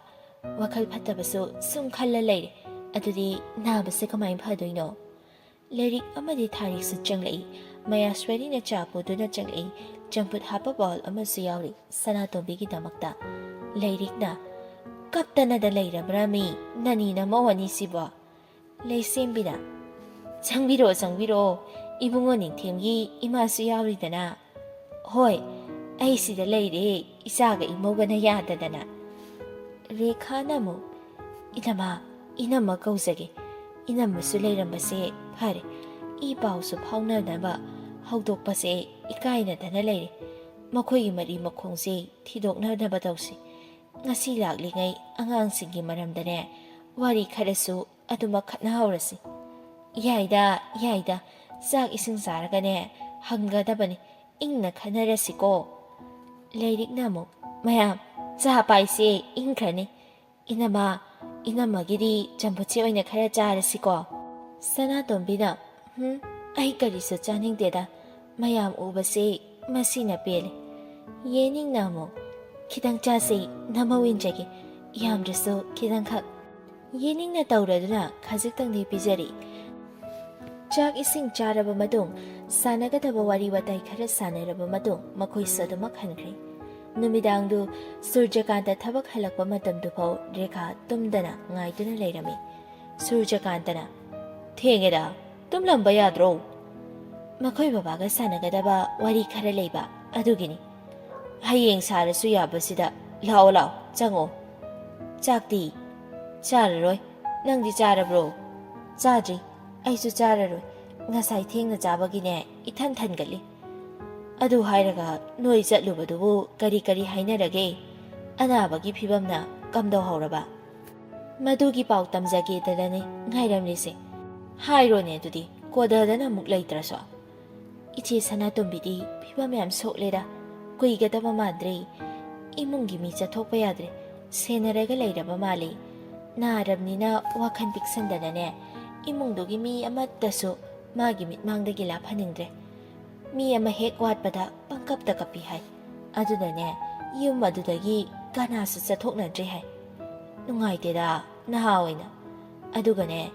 ꯋꯥꯈꯜ ꯐꯠꯇꯕꯁꯨ ꯁꯨꯝ ꯈꯜꯂ ꯂꯩꯔꯦ ꯑꯗꯨꯗꯤ ꯅꯥꯕꯁꯦ ꯀꯃꯥꯏꯅ ꯐꯗꯣꯏꯅꯣ? ꯂꯥꯏꯔꯤꯛ ꯑꯃꯗꯤ ꯊꯥꯔꯤꯛꯁꯨ ꯆꯪꯂꯛꯏ꯫ ꯃꯌꯥꯁ꯭ꯋꯔꯤꯅ ꯆꯥ ꯄꯨꯗꯨꯅ ꯆꯪꯂꯛꯏ꯫ ꯆꯝꯐꯨꯠ ꯍꯥꯞꯄ ꯕꯥꯎꯜ ꯑꯃꯁꯨ ꯌꯥꯎꯔꯤ ꯁꯅꯥꯇꯣꯝꯕꯤꯒꯤꯗꯃꯛꯇ꯫ ꯂꯥꯏꯔꯤꯛꯅ ꯀꯞꯇꯅꯗ ꯂꯩꯔꯕ꯭ꯔꯥ ꯃꯤ ꯅꯅꯤꯅ ꯃꯧ ꯑꯅꯤꯁꯤꯕꯣ? ꯂꯩꯁꯦꯝꯕꯤꯅ ꯆꯪꯕꯤꯔꯛꯑꯣ ꯆꯪꯕꯤꯔꯛꯑꯣ, ꯏꯕꯨꯡꯉꯣ ꯅꯤꯡꯊꯦꯝꯒꯤ ꯏꯃꯥꯁꯨ ꯌꯥꯎꯔꯤꯗꯅ꯫ ꯍꯣꯏ ꯑꯩ ꯁꯤꯗ ꯂꯩꯔꯦ ꯏꯆꯥꯒ ꯏꯃꯧꯒꯅ ꯌꯥꯗꯗꯅ꯫ ꯔꯦꯈꯥꯅ ꯑꯃꯨꯛ ꯏꯅꯝꯃ ꯏꯅꯝꯃ ꯀꯧꯖꯒꯦ, ꯏꯅꯝꯃꯁꯨ ꯂꯩꯔꯝꯕꯁꯦ ꯐꯔꯦ, ꯏ ꯄꯥꯎꯁꯨ ꯐꯥꯎꯅꯅꯕ ꯍꯧꯗꯣꯛꯄꯁꯦ ꯏꯀꯥꯏꯅꯗꯅ ꯂꯩꯔꯦ꯫ ꯃꯈꯣꯏꯒꯤ ꯃꯔꯤ ꯃꯈꯣꯡꯁꯦ ꯊꯤꯗꯣꯛꯅꯅꯕ ꯇꯧꯁꯤ꯫ ꯉꯁꯤ ꯂꯥꯛꯂꯤꯉꯩ ꯑꯉꯥꯡꯁꯤꯡꯒꯤ ꯃꯔꯝꯗꯅꯦ ꯋꯥꯔꯤ ꯈꯔꯁꯨ ꯑꯗꯨꯃꯛ ꯈꯠꯅꯍꯧꯔꯁꯤ꯫ ꯌꯥꯏꯗ ꯌꯥꯏꯗ, ꯆꯥꯛ ꯏꯁꯤꯡ ꯆꯥꯔꯒꯅꯦ ꯍꯪꯒꯗꯕꯅꯤ, ꯏꯪꯅ ꯈꯟꯅꯔꯁꯤꯀꯣ꯫ ꯂꯥꯏꯔꯤꯛꯅ ꯑꯃꯨꯛ ꯃꯌꯥꯝ ꯆꯥ ꯄꯥꯏꯁꯦ ꯏꯪꯈ꯭ꯔꯅꯤ, ꯏꯅꯝꯃ ꯏꯅꯝꯃꯒꯤꯗꯤ ꯆꯝꯐꯨꯠꯁꯦ ꯑꯣꯏꯅ ꯈꯔ ꯆꯥꯔꯁꯤꯀꯣ꯫ ꯁꯅꯥꯇꯣꯝꯕꯤꯅ ꯑꯩ ꯀꯔꯤꯁꯨ ꯆꯥꯅꯤꯡꯗꯦꯗ, ꯃꯌꯥꯝ ꯎꯕꯁꯦ ꯃꯁꯤꯅ ꯄꯦꯜꯂꯦ꯫ ꯌꯦꯅꯤꯡꯅ ꯑꯃꯨꯛ ꯈꯤꯇꯪ ꯆꯥꯁꯤ, ꯅꯃꯧ ꯏꯟꯖꯒꯦ, ꯌꯥꯝꯗ꯭ꯔꯁꯨ ꯈꯤꯇꯪꯈꯛ꯫ ꯌꯦꯅꯤꯡꯅ ꯇꯧꯔꯗꯨꯅ ꯈꯖꯤꯛꯇꯪꯗꯤ ꯄꯤꯖꯔꯤ꯫ ꯆꯥꯛ ꯏꯁꯤꯡ ꯆꯥꯔꯕ ꯃꯇꯨꯡ ꯁꯥꯟꯅꯒꯗꯕ ꯋꯥꯔꯤ ꯋꯥꯇꯥꯏ ꯈꯔ ꯁꯥꯟꯅꯔꯕ ꯃꯇꯨꯡ ꯃꯈꯣꯏꯁꯨ ꯑꯗꯨꯃꯛ ꯍꯟꯈ꯭ꯔꯦ꯫ ꯅꯨꯃꯤꯗꯥꯡꯗꯨ ꯁꯨꯔꯖꯀꯥꯟꯇ ꯊꯕꯛ ꯍꯜꯂꯛꯄ ꯃꯇꯝꯗꯨꯐꯥꯎ ꯔꯦꯈꯥ ꯇꯨꯝꯗꯅ ꯉꯥꯏꯗꯨꯅ ꯂꯩꯔꯝꯃꯤ꯫ ꯁꯨꯔꯖꯀꯥꯟꯇꯅ ꯊꯦꯡꯉꯦꯗ, ꯇꯨꯝꯂꯝꯕ ꯌꯥꯗ꯭ꯔꯣ? ꯃꯈꯣꯏ ꯕꯕꯥꯒ ꯁꯥꯟꯅꯒꯗꯕ ꯋꯥꯔꯤ ꯈꯔ ꯂꯩꯕ ꯑꯗꯨꯒꯤꯅꯤ꯫ ꯍꯌꯦꯡ ꯁꯥꯔꯁꯨ ꯌꯥꯕꯁꯤꯗ ꯂꯥꯛꯑꯣ ꯂꯥꯛꯑꯣ ꯆꯪꯉꯣ꯫ ꯆꯥꯛꯇꯤ ꯆꯥꯔꯔꯣꯏ, ꯅꯪꯗꯤ ꯆꯥꯔꯕ꯭ꯔꯣ? ꯆꯥꯗ꯭ꯔꯤ, ꯑꯩꯁꯨ ꯆꯥꯔꯔꯣꯏ, ꯉꯁꯥꯏ ꯊꯦꯡꯅ ꯆꯥꯕꯒꯤꯅꯦ ꯏꯊꯟ ꯊꯟꯒꯠꯂꯤ꯫ ꯑꯗꯨ ꯍꯥꯏꯔꯒ ꯅꯣꯏ ꯆꯠꯂꯨꯕꯗꯨꯕꯨ ꯀꯔꯤ ꯀꯔꯤ ꯍꯥꯏꯅꯔꯒꯦ? ꯑꯅꯥꯕꯒꯤ ꯐꯤꯕꯝꯅ ꯀꯝꯗꯧꯍꯧꯔꯕ? ꯃꯗꯨꯒꯤ ꯄꯥꯎ ꯇꯝꯖꯒꯦꯗꯅꯅꯤ ꯉꯥꯏꯔꯝꯂꯤꯁꯦ꯫ ꯍꯥꯏꯔꯣꯅꯦ ꯑꯗꯨꯗꯤ ꯀꯣꯗꯗꯅ ꯑꯃꯨꯛ ꯂꯩꯇ꯭ꯔꯁꯨ꯫ ꯏꯆꯦ ꯁꯅꯥꯇꯣꯝꯕꯤꯗꯤ ꯐꯤꯕꯝ ꯌꯥꯝ ꯁꯣꯛꯂꯦꯗ, ꯀꯨꯏꯒꯗꯕ ꯃꯥꯟꯗ꯭ꯔꯦ꯫ ꯏꯃꯨꯡꯒꯤ ꯃꯤ ꯆꯠꯊꯣꯛꯄ ꯌꯥꯗ꯭ꯔꯦ, ꯁꯦꯟꯅꯔꯒ ꯂꯩꯔꯕ ꯃꯥꯜꯂꯤ꯫ ꯅꯥꯔꯕꯅꯤꯅ ꯋꯥꯈꯜ ꯄꯤꯛꯁꯟꯗꯅꯅꯦ ꯏꯃꯨꯡꯗꯨꯒꯤ ꯃꯤ ꯑꯃꯠꯇꯁꯨ ꯃꯥꯒꯤ ꯃꯤꯠꯃꯥꯡꯗꯒꯤ ꯂꯥꯞꯍꯟꯅꯤꯡꯗ꯭ꯔꯦ꯫ ꯃꯤ ꯑꯃ ꯍꯦꯛ ꯋꯥꯠꯄꯗ ꯄꯪꯀꯞꯇ ꯀꯞꯄꯤ ꯍꯥꯏ, ꯑꯗꯨꯅꯅꯦ ꯌꯨꯝ ꯑꯗꯨꯗꯒꯤ ꯀꯅꯥꯁꯨ ꯆꯠꯊꯣꯛꯅꯗ꯭ꯔꯦ ꯍꯥꯏ꯫ ꯅꯨꯡꯉꯥꯏꯇꯦꯗ ꯅꯍꯥ ꯑꯣꯏꯅ꯫ ꯑꯗꯨꯒꯅꯦ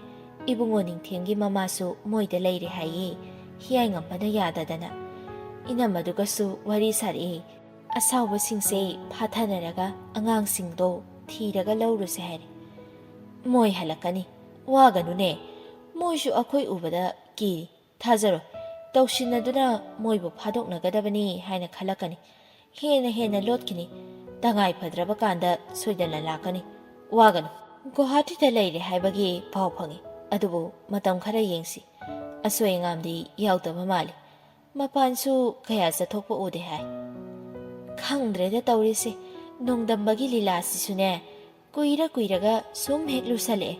ꯏꯕꯨꯡꯉꯣ ꯅꯤꯡꯊꯦꯝꯒꯤ ꯃꯃꯥꯁꯨ ꯃꯣꯏꯗ ꯂꯩꯔꯦ ꯍꯥꯏꯌꯦ, ꯍꯤꯌꯥꯏ ꯉꯝꯕꯅ ꯌꯥꯗꯗꯅ꯫ ꯏꯅꯝꯃꯗꯨꯒꯁꯨ ꯋꯥꯔꯤ ꯁꯥꯔꯛꯏ, ꯑꯁꯥꯎꯕꯁꯤꯡꯁꯦ ꯐꯥꯊꯅꯔꯒ ꯑꯉꯥꯡꯁꯤꯡꯗꯣ ꯊꯤꯔꯒ ꯂꯧꯔꯨꯁꯦ ꯍꯥꯏꯔꯦ꯫ ꯃꯣꯏ ꯍꯜꯂꯛꯀꯅꯤ, ꯋꯥꯒꯅꯨꯅꯦ, ꯃꯣꯏꯁꯨ ꯑꯩꯈꯣꯏ ꯎꯕꯗ ꯀꯤꯔꯤ, ꯊꯥꯖꯔꯣꯏ꯫ ꯇꯧꯁꯤꯟꯅꯗꯨꯅ ꯃꯣꯏꯕꯨ ꯐꯥꯗꯣꯛꯅꯒꯗꯕꯅꯤ ꯍꯥꯏꯅ ꯈꯜꯂꯛꯀꯅꯤ, ꯍꯦꯟꯅ ꯍꯦꯟꯅ ꯂꯣꯠꯈꯤꯅꯤ, ꯇꯉꯥꯏ ꯐꯗ꯭ꯔꯕ ꯀꯥꯟꯗ ꯁꯣꯏꯗꯅ ꯂꯥꯛꯀꯅꯤ, ꯋꯥꯒꯅꯨ꯫ ꯒꯨꯋꯥꯍꯥꯇꯤꯗ ꯂꯩꯔꯦ ꯍꯥꯏꯕꯒꯤ ꯄꯥꯎ ꯐꯪꯏ, ꯑꯗꯨꯕꯨ ꯃꯇꯝ ꯈꯔ ꯌꯦꯡꯁꯤ꯫ ꯑꯁꯣꯏ ꯑꯉꯥꯝꯗꯤ ꯌꯥꯎꯗꯕ ꯃꯥꯜꯂꯤ, ꯃꯄꯥꯟꯁꯨ ꯀꯌꯥ ꯆꯠꯊꯣꯛꯄ ꯎꯗꯦ ꯍꯥꯏ꯫ ꯈꯪꯗ꯭ꯔꯦꯗ ꯇꯧꯔꯤꯁꯦ, ꯅꯣꯡꯗꯝꯕꯒꯤ ꯂꯤꯂꯥꯁꯤꯁꯨꯅꯦ ꯀꯨꯏꯔ ꯀꯨꯏꯔꯒ ꯁꯨꯝ ꯍꯦꯛ ꯂꯨꯁꯜꯂꯛꯑꯦ꯫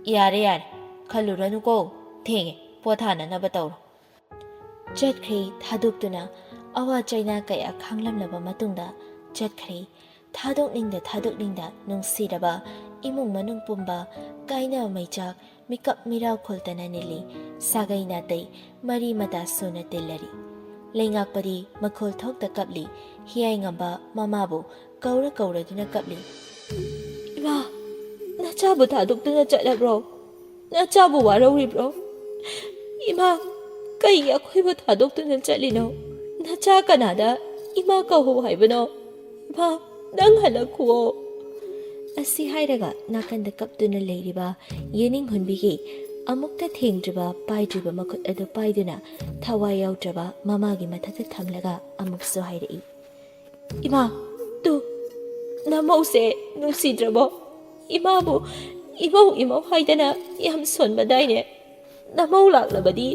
ꯌꯥꯔꯦ ꯌꯥꯔꯦ, ꯈꯜꯂꯨꯔꯅꯨꯀꯣ, ꯊꯦꯡꯉꯦ, ꯄꯣꯊꯥꯅꯅꯕ ꯇꯧꯔꯣ꯫ ꯆꯠꯈ꯭ꯔꯦ ꯊꯥꯗꯣꯛꯇꯨꯅ, ꯑꯋꯥ ꯆꯩꯅꯥ ꯀꯌꯥ ꯈꯥꯡꯂꯝꯂꯕ ꯃꯇꯨꯡꯗ ꯆꯠꯈ꯭ꯔꯦ꯫ ꯊꯥꯗꯣꯛꯅꯤꯡꯗ ꯅꯨꯡꯁꯤꯔꯕ ꯏꯃꯨꯡ ꯃꯅꯨꯡ ꯄꯨꯝꯕ ꯀꯥꯏꯅ ꯃꯩꯆꯥꯛ ꯃꯤꯀꯞ ꯃꯤꯔꯥꯎ ꯈꯨꯜꯇꯅ ꯅꯤꯜꯂꯤ꯫ ꯁꯥꯒꯩ ꯅꯥꯇꯩ ꯃꯔꯤ ꯃꯇꯥ ꯁꯨꯅ ꯇꯤꯜꯂꯔꯤ꯫ ꯂꯩꯉꯥꯛꯄꯗꯤ ꯃꯈꯣꯜ ꯊꯣꯛꯇ ꯀꯞꯂꯤ, ꯍꯤꯌꯥꯏ ꯉꯝꯕ ꯃꯃꯥꯕꯨ ꯀꯧꯔ ꯀꯧꯔꯗꯨꯅ ꯀꯞꯂꯤ꯫ ꯏꯃꯥ, ꯅꯆꯥꯕꯨ ꯊꯥꯗꯣꯛꯇꯨꯅ ꯆꯠꯂꯕ꯭ꯔꯣ? ꯅꯆꯥꯕꯨ ꯋꯥꯔꯧꯔꯤꯕ꯭ꯔꯣ? ꯏꯃꯥ, ꯀꯩꯒꯤ ꯑꯩꯈꯣꯏꯕꯨ ꯊꯥꯗꯣꯛꯇꯨꯅ ꯆꯠꯂꯤꯅꯣ? ꯅꯆꯥ ꯀꯅꯥꯗ ꯏꯃꯥ ꯀꯧꯍꯧ ꯍꯥꯏꯕꯅꯣ? ꯏꯃꯥ, ꯅꯪ ꯍꯜꯂꯛꯈꯨꯑꯣ꯫ ꯑꯁꯤ ꯍꯥꯏꯔꯒ ꯅꯥꯀꯟꯗ ꯀꯞꯇꯨꯅ ꯂꯩꯔꯤꯕ ꯌꯦꯅꯤꯡꯍꯨꯟꯕꯤꯒꯤ ꯑꯃꯨꯛꯇ ꯊꯦꯡꯗ꯭ꯔꯤꯕ ꯄꯥꯏꯗ꯭ꯔꯤꯕ ꯃꯈꯨꯠ ꯑꯗꯨ ꯄꯥꯏꯗꯨꯅ ꯊꯋꯥꯏ ꯌꯥꯎꯗ꯭ꯔꯕ ꯃꯃꯥꯒꯤ ꯃꯊꯛꯇ ꯊꯝꯂꯒ ꯑꯃꯨꯛꯁꯨ ꯍꯥꯏꯔꯛꯏ, ꯏꯃꯥ, ꯇꯨ ꯅꯃꯧꯁꯦ ꯅꯨꯡꯁꯤꯗ꯭ꯔꯕꯣ? ꯏꯃꯥꯕꯨ ꯏꯃꯧ ꯍꯥꯏꯗꯅ ꯌꯥꯝ ꯁꯣꯟꯕꯗꯥꯏꯅꯦ? ꯅꯃꯧ ꯂꯥꯛꯂꯕꯗꯤ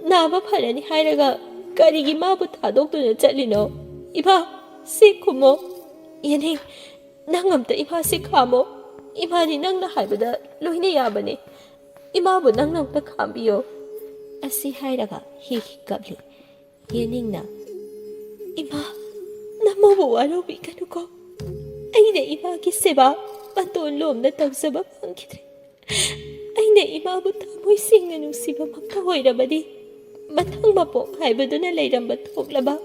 ꯅꯥꯕ ꯐꯔꯅꯤ ꯍꯥꯏꯔꯒ ꯀꯔꯤꯒꯤ ꯃꯥꯕꯨ ꯊꯥꯗꯣꯛꯇꯨꯅ ꯆꯠꯂꯤꯅꯣ? ꯏꯃꯥ, ꯁꯤ ꯈꯨꯝꯃꯣ꯫ ꯌꯦꯅꯤꯡ, ꯅꯪ ꯑꯝꯇ ꯏꯃꯥꯁꯤ ꯈꯥꯝꯃꯣ, ꯏꯃꯥꯗꯤ ꯅꯪꯅ ꯍꯥꯏꯕꯗ ꯂꯣꯏꯅ ꯌꯥꯕꯅꯤ. ꯏꯃꯥꯕꯨ ꯅꯪꯅ ꯑꯝꯇ ꯈꯥꯝꯕꯤꯌꯣ. ꯑꯁꯤ ꯍꯥꯏꯔꯒ ꯍꯤꯛ ꯀꯞꯂꯤ. ꯌꯦꯅꯤꯡꯅ ꯏꯃꯥ, ꯅꯃꯧꯕꯨ ꯋꯥꯔꯧꯕꯤꯒꯅꯨꯀꯣ. ꯑꯩꯅ ꯏꯃꯥꯒꯤ ꯁꯦꯕꯥ ꯃꯇꯣꯟ ꯂꯣꯝꯗ ꯇꯧꯖꯕ ꯐꯪꯈꯤꯗ꯭ꯔꯦ. ꯑꯩꯅ ꯏꯃꯥꯕꯨ ꯊꯃꯣꯏ ꯁꯦꯡꯅ ꯅꯨꯡꯁꯤꯕꯃꯛꯇ ꯑꯣꯏꯔꯕꯗꯤ ꯃꯊꯪ ꯃꯄꯣꯛ ꯍꯥꯏꯕꯗꯨꯅ ꯂꯩꯔꯝꯕ ꯊꯣꯛꯂꯕ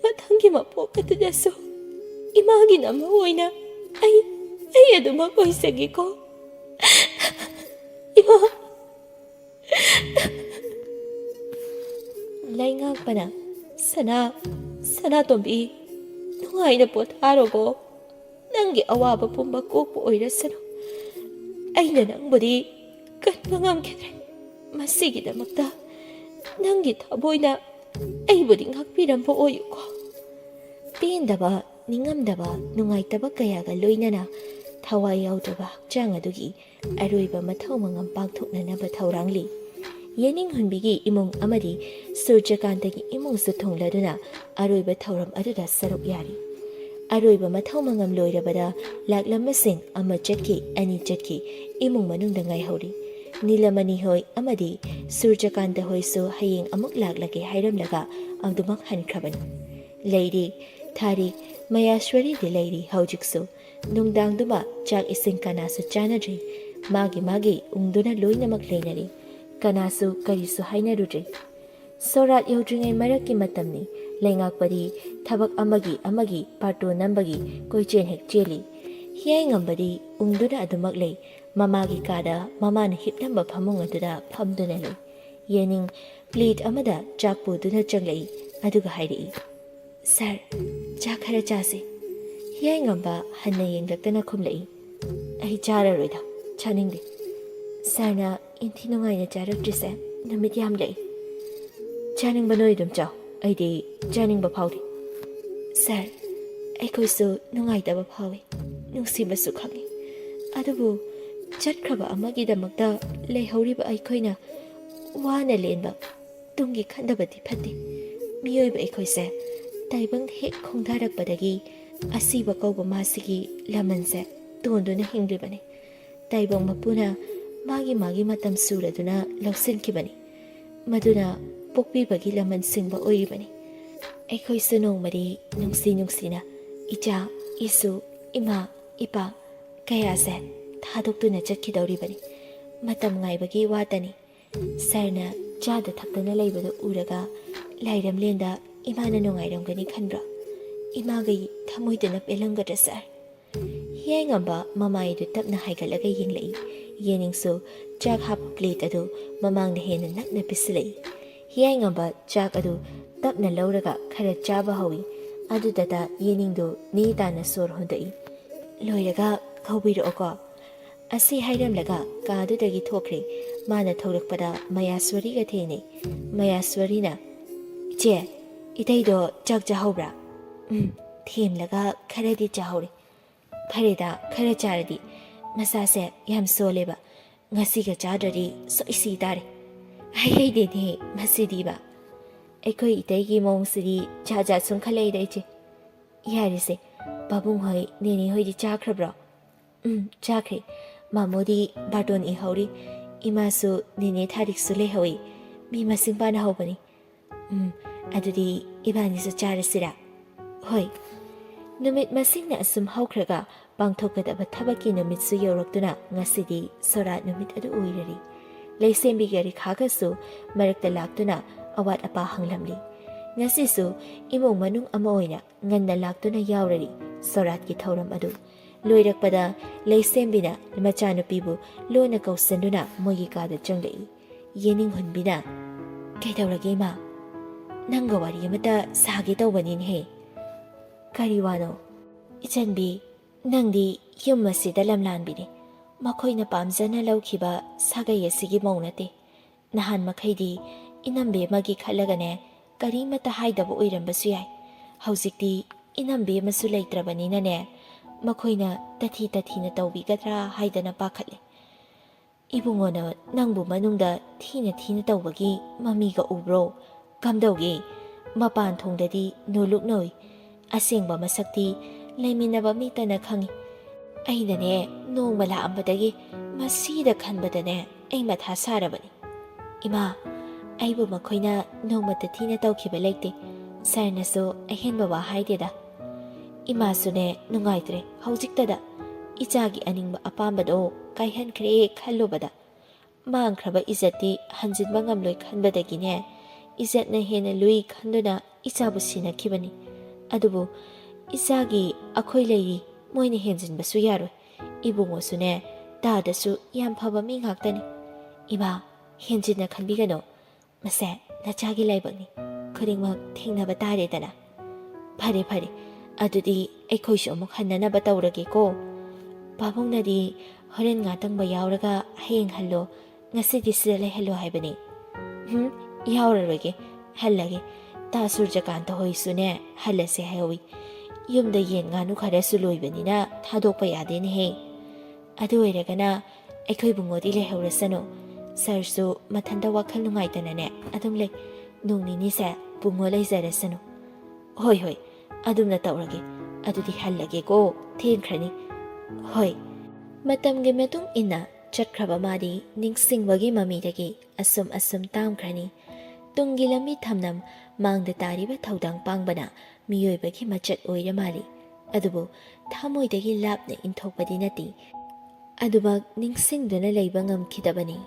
ꯃꯊꯪꯒꯤ ꯃꯄꯣꯛ ꯑꯗꯨꯗꯁꯨ ꯏꯃꯥꯒꯤ ꯅꯃꯧ ꯑꯣꯏꯅ ꯑꯩ ꯑꯗꯨꯃꯛ ꯑꯣꯏꯖꯒꯦꯀꯣ. ꯏꯃꯥ. ꯂꯩꯉꯥꯛꯄꯅ ꯁꯅꯥꯇꯣꯝꯕꯤ, ꯅꯨꯡꯉꯥꯏꯅ ꯄꯣꯊꯥꯔꯣꯀꯣ. ꯅꯪꯒꯤ ꯑꯋꯥꯕ ꯄꯨꯝꯕ ꯀꯣꯛꯄ ꯑꯣꯏꯔꯁꯅꯨ. ꯑꯩꯅ ꯅꯪꯕꯨꯗꯤ ꯀꯟꯕ ꯉꯝꯈꯤꯗ꯭ꯔꯦ. ꯃꯁꯤꯒꯤꯗꯃꯛꯇ ꯅꯪꯒꯤ ꯊꯃꯣꯏꯅ ꯑꯩꯕꯨꯗꯤ ꯉꯥꯛꯄꯤꯔꯝꯕ ꯑꯣꯏꯌꯨꯀꯣ. ꯄꯦꯟꯗꯕ, ꯅꯤꯡꯉꯝꯗꯕ, ꯅꯨꯡꯉꯥꯏꯇꯕ ꯀꯌꯥꯒ ꯂꯣꯏꯅꯅ ꯊꯋꯥꯏ ꯌꯥꯎꯗ꯭ꯔꯕ ꯍꯛꯆꯥꯡ ꯑꯗꯨꯒꯤ ꯑꯔꯣꯏꯕ ꯃꯊꯧ ꯃꯉꯝ ꯄꯥꯡꯊꯣꯛꯅꯅꯕ ꯊꯧꯔꯥꯡꯂꯤ. ꯌꯦꯅꯤꯡꯍꯨꯟꯕꯤꯒꯤ ꯏꯃꯨꯡ ꯑꯃꯗꯤ ꯁꯨꯔꯖꯀꯥꯟꯇꯒꯤ ꯏꯃꯨꯡꯁꯨ ꯊꯨꯡꯂꯗꯨꯅ ꯑꯔꯣꯏꯕ ꯊꯧꯔꯝ ꯑꯗꯨꯗ ꯁꯔꯨꯛ ꯌꯥꯔꯤ. ꯑꯔꯣꯏꯕ ꯃꯊꯧ ꯃꯉꯝ ꯂꯣꯏꯔꯕꯗ ꯂꯥꯛꯂꯝꯕꯁꯤꯡ ꯑꯃ ꯆꯠꯈꯤ, ꯑꯅꯤ ꯆꯠꯈꯤ, ꯏꯃꯨꯡ ꯃꯅꯨꯡꯗ ꯉꯥꯏꯍꯧꯔꯤ. ꯅꯤꯂꯃꯅꯤ ꯍꯣꯏ ꯑꯃꯗꯤ ꯁꯨꯔꯖꯀꯥꯟꯇ ꯍꯣꯏꯁꯨ ꯍꯌꯦꯡ ꯑꯃꯨꯛ ꯂꯥꯛꯂꯒꯦ ꯍꯥꯏꯔꯝꯂꯒ ꯑꯗꯨꯃꯛ ꯍꯟꯈ꯭ꯔꯕꯅꯤ. ꯂꯩꯔꯤ, ꯊꯥꯔꯤ, ꯃꯌꯥꯁ꯭ꯋꯔꯤꯗꯤ ꯂꯩꯔꯤ ꯍꯧꯖꯤꯛꯁꯨ. ꯅꯨꯡꯗꯥꯡꯗꯨꯃ ꯆꯥꯛ ꯏꯁꯤꯡ ꯀꯅꯥꯁꯨ ꯆꯥꯅꯗ꯭ꯔꯤ. ꯃꯥꯒꯤ ꯎꯪꯗꯨꯅ ꯂꯣꯏꯅꯃꯛ ꯂꯩꯅꯔꯤ. ꯀꯅꯥꯁꯨ ꯀꯔꯤꯁꯨ ꯍꯥꯏꯅꯔꯨꯗ꯭ꯔꯤ. ꯁꯣꯔꯥꯠ ꯌꯧꯗ꯭ꯔꯤꯉꯩ ꯃꯔꯛꯀꯤ ꯃꯇꯝꯅꯤ. ꯂꯩꯉꯥꯛꯄꯗꯤ ꯊꯕꯛ ꯑꯃꯒꯤ ꯄꯥꯔꯇꯣ ꯅꯝꯕꯒꯤ ꯀꯣꯏꯆꯦꯟ ꯍꯦꯛ ꯆꯦꯜꯂꯤ. ꯍꯤꯌꯥꯏꯉꯝꯕꯗꯤ ꯎꯪꯗꯨꯅ ꯑꯗꯨꯃꯛ ꯂꯩ. ꯃꯃꯥꯒꯤ ꯀꯥꯗ ꯃꯃꯥꯅ ꯍꯤꯞꯂꯝꯕ ꯐꯃꯨꯡ ꯑꯗꯨꯗ ꯐꯝꯗꯨꯅ ꯂꯩ. ꯌꯦꯅꯤꯡ ꯄ꯭ꯂꯦꯠ ꯑꯃꯗ ꯆꯥꯛ ꯄꯨꯗꯨꯅ ꯆꯪꯂꯛꯏ. ꯑꯗꯨꯒ ꯍꯥꯏꯔꯛꯏ, ꯁꯥꯔ, ꯆꯥꯛ ꯈꯔ ꯆꯥꯁꯤ. ꯍꯤꯌꯥꯏꯉꯝꯕ ꯍꯟꯅ ꯌꯦꯡꯂꯛꯇꯅ ꯈꯨꯝꯂꯛꯏ, ꯑꯩ ꯆꯥꯔꯔꯣꯏꯗ, ꯆꯥꯅꯤꯡꯗꯦ. ꯁꯥꯔꯅ ꯏꯟꯊꯤ ꯅꯨꯡꯉꯥꯏꯅ ꯆꯥꯔꯛꯇ꯭ꯔꯤꯁꯦ ꯅꯨꯃꯤꯠ ꯌꯥꯝ ꯂꯩ. ꯆꯥꯅꯤꯡꯕ ꯅꯣꯏ ꯑꯗꯨꯝ ꯆꯥꯎ, ꯑꯩꯗꯤ ꯆꯥꯅꯤꯡꯕ ꯐꯥꯎꯗꯦ. ꯁꯥꯔ, ꯑꯩꯈꯣꯏꯁꯨ ꯅꯨꯡꯉꯥꯏꯇꯕ ꯐꯥꯎꯏ, ꯅꯨꯡꯁꯤꯕꯁꯨ ꯈꯪꯏ. ꯑꯗꯨꯕꯨ ꯆꯠꯈ꯭ꯔꯕ ꯑꯃꯒꯤꯗꯃꯛꯇ ꯂꯩꯍꯧꯔꯤꯕ ꯑꯩꯈꯣꯏꯅ ꯋꯥꯅ ꯂꯦꯟꯕ ꯇꯨꯡꯒꯤ ꯈꯟꯗꯕꯗꯤ ꯐꯠꯇꯦ. ꯃꯤꯑꯣꯏꯕ ꯑꯩꯈꯣꯏꯁꯦ ꯇꯥꯏꯕꯪ ꯍꯦꯛ ꯈꯣꯡꯗꯥꯔꯛꯄꯗꯒꯤ ꯑꯁꯤꯕ ꯀꯧꯕ ꯃꯥꯁꯤꯒꯤ ꯂꯃꯟꯁꯦ ꯇꯣꯟꯗꯨꯅ ꯍꯤꯡꯂꯤꯕꯅꯤ. ꯇꯥꯏꯕꯪ ꯃꯄꯨꯅ ꯃꯥꯒꯤ ꯃꯇꯝ ꯁꯨꯔꯗꯨꯅ ꯂꯧꯁꯤꯟꯈꯤꯕꯅꯤ. ꯃꯗꯨꯅ ꯄꯣꯛꯄꯤꯕꯒꯤ ꯂꯃꯟ ꯁꯤꯡꯕ ꯑꯣꯏꯔꯤꯕꯅꯤ. ꯑꯩꯈꯣꯏꯁꯨ ꯅꯣꯡꯃꯗꯤ ꯅꯨꯡꯁꯤꯅ ꯏꯆꯥ, ꯏꯁꯨ, ꯏꯃꯥ, ꯏꯄꯥ ꯀꯌꯥꯁꯦ ꯊꯥꯗꯣꯛꯇꯨꯅ ꯆꯠꯈꯤꯗꯧꯔꯤꯕꯅꯤ. ꯃꯇꯝ ꯉꯥꯏꯕꯒꯤ ꯋꯥꯇꯅꯤ. ꯁꯥꯔꯅ ꯆꯥꯗ ꯊꯛꯇꯅ ꯂꯩꯕꯗꯨ ꯎꯔꯒ ꯂꯥꯏꯔꯝꯂꯦꯟꯗ ꯏꯃꯥꯅ ꯅꯨꯡꯉꯥꯏꯔꯝꯒꯅꯤ ꯈꯟꯕ꯭ꯔꯣ? ꯏꯃꯥꯒꯤ ꯊꯃꯣꯏꯗꯨꯅ ꯄꯦꯜꯂꯝꯒꯗ꯭ꯔꯥ ꯁꯥꯔ? ꯍꯤꯌꯥꯏꯉꯝꯕ ꯃꯃꯥꯏꯗꯨ ꯇꯞꯅ ꯍꯥꯏꯒꯠꯂꯒ ꯌꯦꯡꯂꯛꯏ. ꯌꯦꯅꯤꯡꯁꯨ ꯆꯥꯛ ꯍꯥꯞꯄ ꯄ꯭ꯂꯦꯠ ꯑꯗꯨ ꯃꯃꯥꯡꯗ ꯍꯦꯟꯅ ꯅꯛꯅ ꯄꯤꯁꯤꯜꯂꯛꯏ. ꯍꯤꯌꯥꯏꯉꯝꯕ ꯆꯥꯛ ꯑꯗꯨ ꯇꯞꯅ ꯂꯧꯔꯒ ꯈꯔ ꯆꯥꯕ ꯍꯧꯏ. ꯑꯗꯨꯗꯇ ꯌꯦꯅꯤꯡꯗꯨ ꯅꯦ ꯇꯥꯅ ꯁꯣꯔ ꯍꯣꯟꯗꯣꯛꯏ. ꯂꯣꯏꯔꯒ ꯀꯧꯕꯤꯔꯛꯑꯣꯀꯣ. ꯑꯁꯤ ꯍꯥꯏꯔꯝꯂꯒ ꯀꯥꯗꯨꯗꯒꯤ ꯊꯣꯛꯈ꯭ꯔꯦ. ꯃꯥꯅ ꯊꯣꯛꯂꯛꯄꯗ ꯃꯌꯥꯁ꯭ꯋꯔꯤꯒ ꯊꯦꯡꯅꯩ. ꯃꯌꯥꯁ꯭ꯋꯔꯤꯅ, ꯏꯆꯦ, ꯏꯇꯩꯗꯣ ꯆꯥꯛ ꯆꯥꯍꯧꯕ꯭ꯔꯥ? ꯊꯦꯝꯂꯒ ꯈꯔꯗꯤ ꯆꯥꯍꯧꯔꯦ. ꯐꯔꯦꯗ, ꯈꯔ ꯆꯥꯔꯗꯤ. ꯃꯁꯥꯁꯦ ꯌꯥꯝ ꯁꯣꯜꯂꯦꯕ. ꯉꯁꯤꯒ ꯆꯥꯗ꯭ꯔꯗꯤ ꯁꯣꯏ ꯇꯥꯔꯦ. ꯍꯩꯍꯩꯗꯦꯅꯦ ꯃꯁꯤꯗꯤꯕ. ꯑꯩꯈꯣꯏ ꯏꯇꯩꯒꯤ ꯃꯑꯣꯡꯁꯤꯗꯤ ꯖꯥꯠ ꯁꯨꯝ ꯈꯜꯂꯛꯏꯗ ꯏꯆꯦ. ꯌꯥꯔꯤꯁꯦ, ꯄꯥꯕꯨꯡ ꯍꯣꯏ, ꯅꯦꯅꯦ ꯍꯣꯏꯗꯤ ꯆꯥꯈ꯭ꯔꯕ꯭ꯔꯣ? ꯆꯥꯈ꯭ꯔꯦ. ꯃꯥꯃꯣꯗꯤ ꯕꯥꯔꯇꯣꯟ ꯏꯍꯧꯔꯤ. ꯏꯃꯥꯁꯨ ꯅꯦꯅꯦ ꯊꯥꯔꯤꯛꯁꯨ ꯂꯩꯍꯧꯏ. ꯃꯤ ꯃꯁꯤꯡ ꯄꯥꯅꯍꯧꯕꯅꯤ. ꯑꯗꯨꯗꯤ ꯏꯕꯥꯅꯤꯁꯨ ꯆꯥꯔꯁꯤꯔꯥ? ꯍꯣꯏ. ꯅꯨꯃꯤꯠ ꯃꯁꯤꯡꯅ ꯑꯁꯨꯝ ꯍꯧꯈ꯭ꯔꯒ ꯄꯥꯡꯊꯣꯛꯀꯗꯕ ꯊꯕꯛꯀꯤ ꯅꯨꯃꯤꯠꯁꯨ ꯌꯧꯔꯛꯇꯨꯅ ꯉꯁꯤꯗꯤ ꯁꯣꯔꯥꯠ ꯅꯨꯃꯤꯠ ꯑꯗꯨ ꯑꯣꯏꯔꯔꯤ. ꯂꯩꯁꯦꯝꯕꯤꯒ ꯔꯤꯈꯥꯒꯁꯨ ꯃꯔꯛꯇ ꯂꯥꯛꯇꯨꯅ ꯑꯋꯥꯠ ꯑꯄꯥ ꯍꯪꯂꯝꯂꯤ. ꯉꯁꯤꯁꯨ ꯏꯃꯨꯡ ꯃꯅꯨꯡ ꯑꯃ ꯑꯣꯏꯅ ꯉꯟꯅ ꯂꯥꯛꯇꯨꯅ ꯌꯥꯎꯔꯔꯤ ꯁꯣꯔꯥꯠꯀꯤ ꯊꯧꯔꯝ ꯑꯗꯨ. ꯂꯣꯏꯔꯛꯄꯗ ꯂꯩꯁꯦꯝꯕꯤꯅ ꯃꯆꯥꯅꯨꯄꯤꯕꯨ ꯂꯣꯟꯅ ꯀꯧꯁꯟꯗꯨꯅ ꯃꯣꯏꯒꯤ ꯀꯥꯗ ꯆꯪꯂꯛꯏ. ꯌꯦꯅꯤꯡꯍꯨꯟꯕꯤꯅ, ꯀꯩꯗꯧꯔꯒꯦ ꯏꯃꯥ? ꯅꯪꯒ ꯋꯥꯔꯤ ꯑꯃꯇ ꯁꯥꯒꯦ ꯇꯧꯕꯅꯤꯅꯦꯍꯦ. ꯀꯔꯤ ꯋꯥꯅꯣ? ꯏꯆꯟꯕꯤ, ꯅꯪꯗꯤ ꯌꯨꯝ ꯑꯁꯤꯗ ꯂꯝꯂꯥꯟꯕꯤꯅꯤ. ꯃꯈꯣꯏꯅ ꯄꯥꯝꯖꯅ ꯂꯧꯈꯤꯕ ꯁꯥꯒꯩ ꯑꯁꯤꯒꯤ ꯃꯧ ꯅꯠꯇꯦ. ꯅꯍꯥꯟ ꯃꯈꯩꯗꯤ ꯏꯅꯝꯕꯤ ꯑꯃꯒꯤ ꯈꯜꯂꯒꯅꯦ ꯀꯔꯤꯃꯠꯇ ꯍꯥꯏꯗꯕ ꯑꯣꯏꯔꯝꯕꯁꯨ ꯌꯥꯏ. ꯍꯧꯖꯤꯛꯇꯤ ꯏꯅꯝꯕꯤ ꯑꯃꯁꯨ ꯂꯩꯇ꯭ꯔꯕꯅꯤꯅꯅꯦ ꯃꯈꯣꯏꯅ ꯇꯊꯤꯅ ꯇꯧꯕꯤꯒꯗ꯭ꯔꯥ ꯍꯥꯏꯗꯅ ꯄꯥꯈꯠꯂꯦ. ꯏꯕꯨꯡꯉꯣꯅ ꯅꯪꯕꯨ ꯃꯅꯨꯡꯗ ꯊꯤꯅ ꯇꯧꯕꯒꯤ ꯃꯃꯤꯒ ꯎꯕ꯭ꯔꯣ? ꯀꯝꯗꯧꯒꯦ? ꯃꯄꯥꯟ ꯊꯣꯡꯗꯗꯤ ꯅꯣꯏ. ꯑꯁꯦꯡꯕ ꯃꯁꯛꯇꯤ ꯂꯩꯃꯤꯟꯅꯕ ꯃꯤꯇꯅ ꯈꯪꯏ. ꯑꯩꯅꯅꯦ ꯅꯣꯡꯃ ꯂꯥꯛꯑꯝꯕꯗꯒꯤ ꯃꯁꯤꯗ ꯈꯟꯕꯗꯅꯦ ꯑꯩ ꯃꯊꯥ ꯁꯥꯔꯕꯅꯤ꯫ ꯏꯃꯥ, ꯑꯩꯕꯨ ꯃꯈꯣꯏꯅ ꯅꯣꯡꯃꯇ ꯊꯤꯅ ꯇꯧꯈꯤꯕ ꯂꯩꯇꯦ, ꯁꯥꯔꯅꯁꯨ ꯑꯍꯦꯟꯕ ꯋꯥ ꯍꯥꯏꯗꯦꯗ꯫ ꯏꯃꯥꯁꯨꯅꯦ ꯅꯨꯡꯉꯥꯏꯇ꯭ꯔꯦ ꯍꯧꯖꯤꯛꯇꯗ ꯏꯆꯥꯒꯤ ꯑꯅꯤꯡꯕ ꯑꯄꯥꯝꯕꯗꯣ ꯀꯥꯏꯍꯟꯈ꯭ꯔꯦ ꯈꯜꯂꯨꯕꯗ꯫ ꯃꯥꯡꯈ꯭ꯔꯕ ꯏꯖꯠꯇꯤ ꯍꯟꯖꯤꯟꯕ ꯉꯝꯂꯣꯏ ꯈꯟꯕꯗꯒꯤꯅꯦ ꯏꯖꯠꯅ ꯍꯦꯟꯅ ꯂꯨꯏ ꯈꯟꯗꯨꯅ ꯏꯆꯥꯕꯨ ꯁꯤꯟꯅꯈꯤꯕꯅꯤ꯫ ꯑꯗꯨꯕꯨ ꯏꯆꯥꯒꯤ ꯑꯩꯈꯣꯏ ꯂꯩꯔꯤ, ꯃꯣꯏꯅ ꯍꯦꯟꯖꯤꯟꯕꯁꯨ ꯌꯥꯔꯣꯏ꯫ ꯏꯕꯨꯡꯉꯣꯁꯨꯅꯦ ꯇꯥꯗꯁꯨ ꯌꯥꯝ ꯐꯕ ꯃꯤ ꯉꯥꯛꯇꯅꯤ꯫ ꯏꯃꯥ, ꯍꯦꯟꯖꯤꯟꯅ ꯈꯟꯕꯤꯒꯅꯣ, ꯃꯁꯦ ꯅꯆꯥꯒꯤ ꯂꯥꯏꯕꯛꯅꯤ, ꯈꯨꯗꯤꯡꯃꯛ ꯊꯦꯡꯅꯕ ꯇꯥꯔꯦꯗꯅ꯫ ꯐꯔꯦ ꯐꯔꯦ, ꯑꯗꯨꯗꯤ ꯑꯩꯈꯣꯏꯁꯨ ꯑꯃꯨꯛ ꯍꯟꯅꯅꯕ ꯇꯧꯔꯒꯦꯀꯣ꯫ ꯄꯥꯕꯨꯡꯅꯗꯤ ꯍꯣꯔꯦꯟ ꯉꯥꯇꯪꯕ ꯌꯥꯎꯔꯒ ꯍꯌꯦꯡ ꯍꯜꯂꯣ, ꯉꯁꯤꯗꯤ ꯁꯤꯗ ꯂꯩꯍꯜꯂꯣ ꯍꯥꯏꯕꯅꯤ꯫ ꯌꯥꯎꯔꯔꯣꯏꯒꯦ, ꯍꯜꯂꯒꯦ꯫ ꯇꯥ ꯁꯨꯔꯖꯀꯥꯟꯇ ꯍꯣꯏꯁꯨꯅꯦ ꯍꯜꯂꯁꯦ ꯍꯥꯏꯍꯧꯏ꯫ ꯌꯨꯝꯗ ꯌꯦꯟ ꯉꯥꯅꯨ ꯈꯔꯁꯨ ꯂꯣꯏꯕꯅꯤꯅ ꯊꯥꯗꯣꯛꯄ ꯌꯥꯗꯦꯅꯦꯍꯦ꯫ ꯑꯗꯨ ꯑꯣꯏꯔꯒꯅ ꯑꯩꯈꯣꯏ ꯕꯨꯡꯉꯣꯗꯤ ꯂꯩꯍꯧꯔꯁꯅꯨ, ꯁꯥꯔꯁꯨ ꯃꯊꯟꯇ ꯋꯥꯈꯜ ꯅꯨꯡꯉꯥꯏꯇꯅꯅꯦ ꯑꯗꯨꯝ ꯂꯩ꯫ ꯅꯣꯡ ꯅꯤꯅꯤꯁꯦ ꯕꯨꯡꯉꯣ ꯂꯩꯖꯔꯁꯅꯨ꯫ ꯍꯣꯏ ꯍꯣꯏ, ꯑꯗꯨꯝꯅ ꯇꯧꯔꯒꯦ꯫ ꯑꯗꯨꯗꯤ ꯍꯜꯂꯒꯦꯀꯣ, ꯊꯦꯡꯈ꯭ꯔꯅꯤ꯫ ꯍꯣꯏ꯫ ꯃꯇꯝꯒꯤ ꯃꯇꯨꯡ ꯏꯟꯅ ꯆꯠꯈ꯭ꯔꯕ ꯃꯥꯗꯤ ꯅꯤꯡꯁꯤꯡꯕꯒꯤ ꯃꯃꯤꯗꯒꯤ ꯑꯁꯨꯝ ꯇꯥꯝꯈ꯭ꯔꯅꯤ꯫ ꯇꯨꯡꯒꯤ ꯂꯝꯕꯤ ꯊꯝꯅꯝ ꯃꯥꯡꯗ ꯇꯥꯔꯤꯕ ꯊꯧꯗꯥꯡ ꯄꯥꯡꯕꯅ ꯃꯤꯑꯣꯏꯕꯒꯤ ꯃꯆꯠ ꯑꯣꯏꯔ ꯃꯥꯜꯂꯤ꯫ ꯑꯗꯨꯕꯨ ꯊꯃꯣꯏꯗꯒꯤ ꯂꯥꯞꯅ ꯏꯟꯊꯣꯛꯄꯗꯤ ꯅꯠꯇꯦ꯫ ꯑꯗꯨꯃꯛ ꯅꯤꯡꯁꯤꯡꯗꯨꯅ ꯂꯩꯕ ꯉꯝꯈꯤꯗꯕꯅꯤ꯫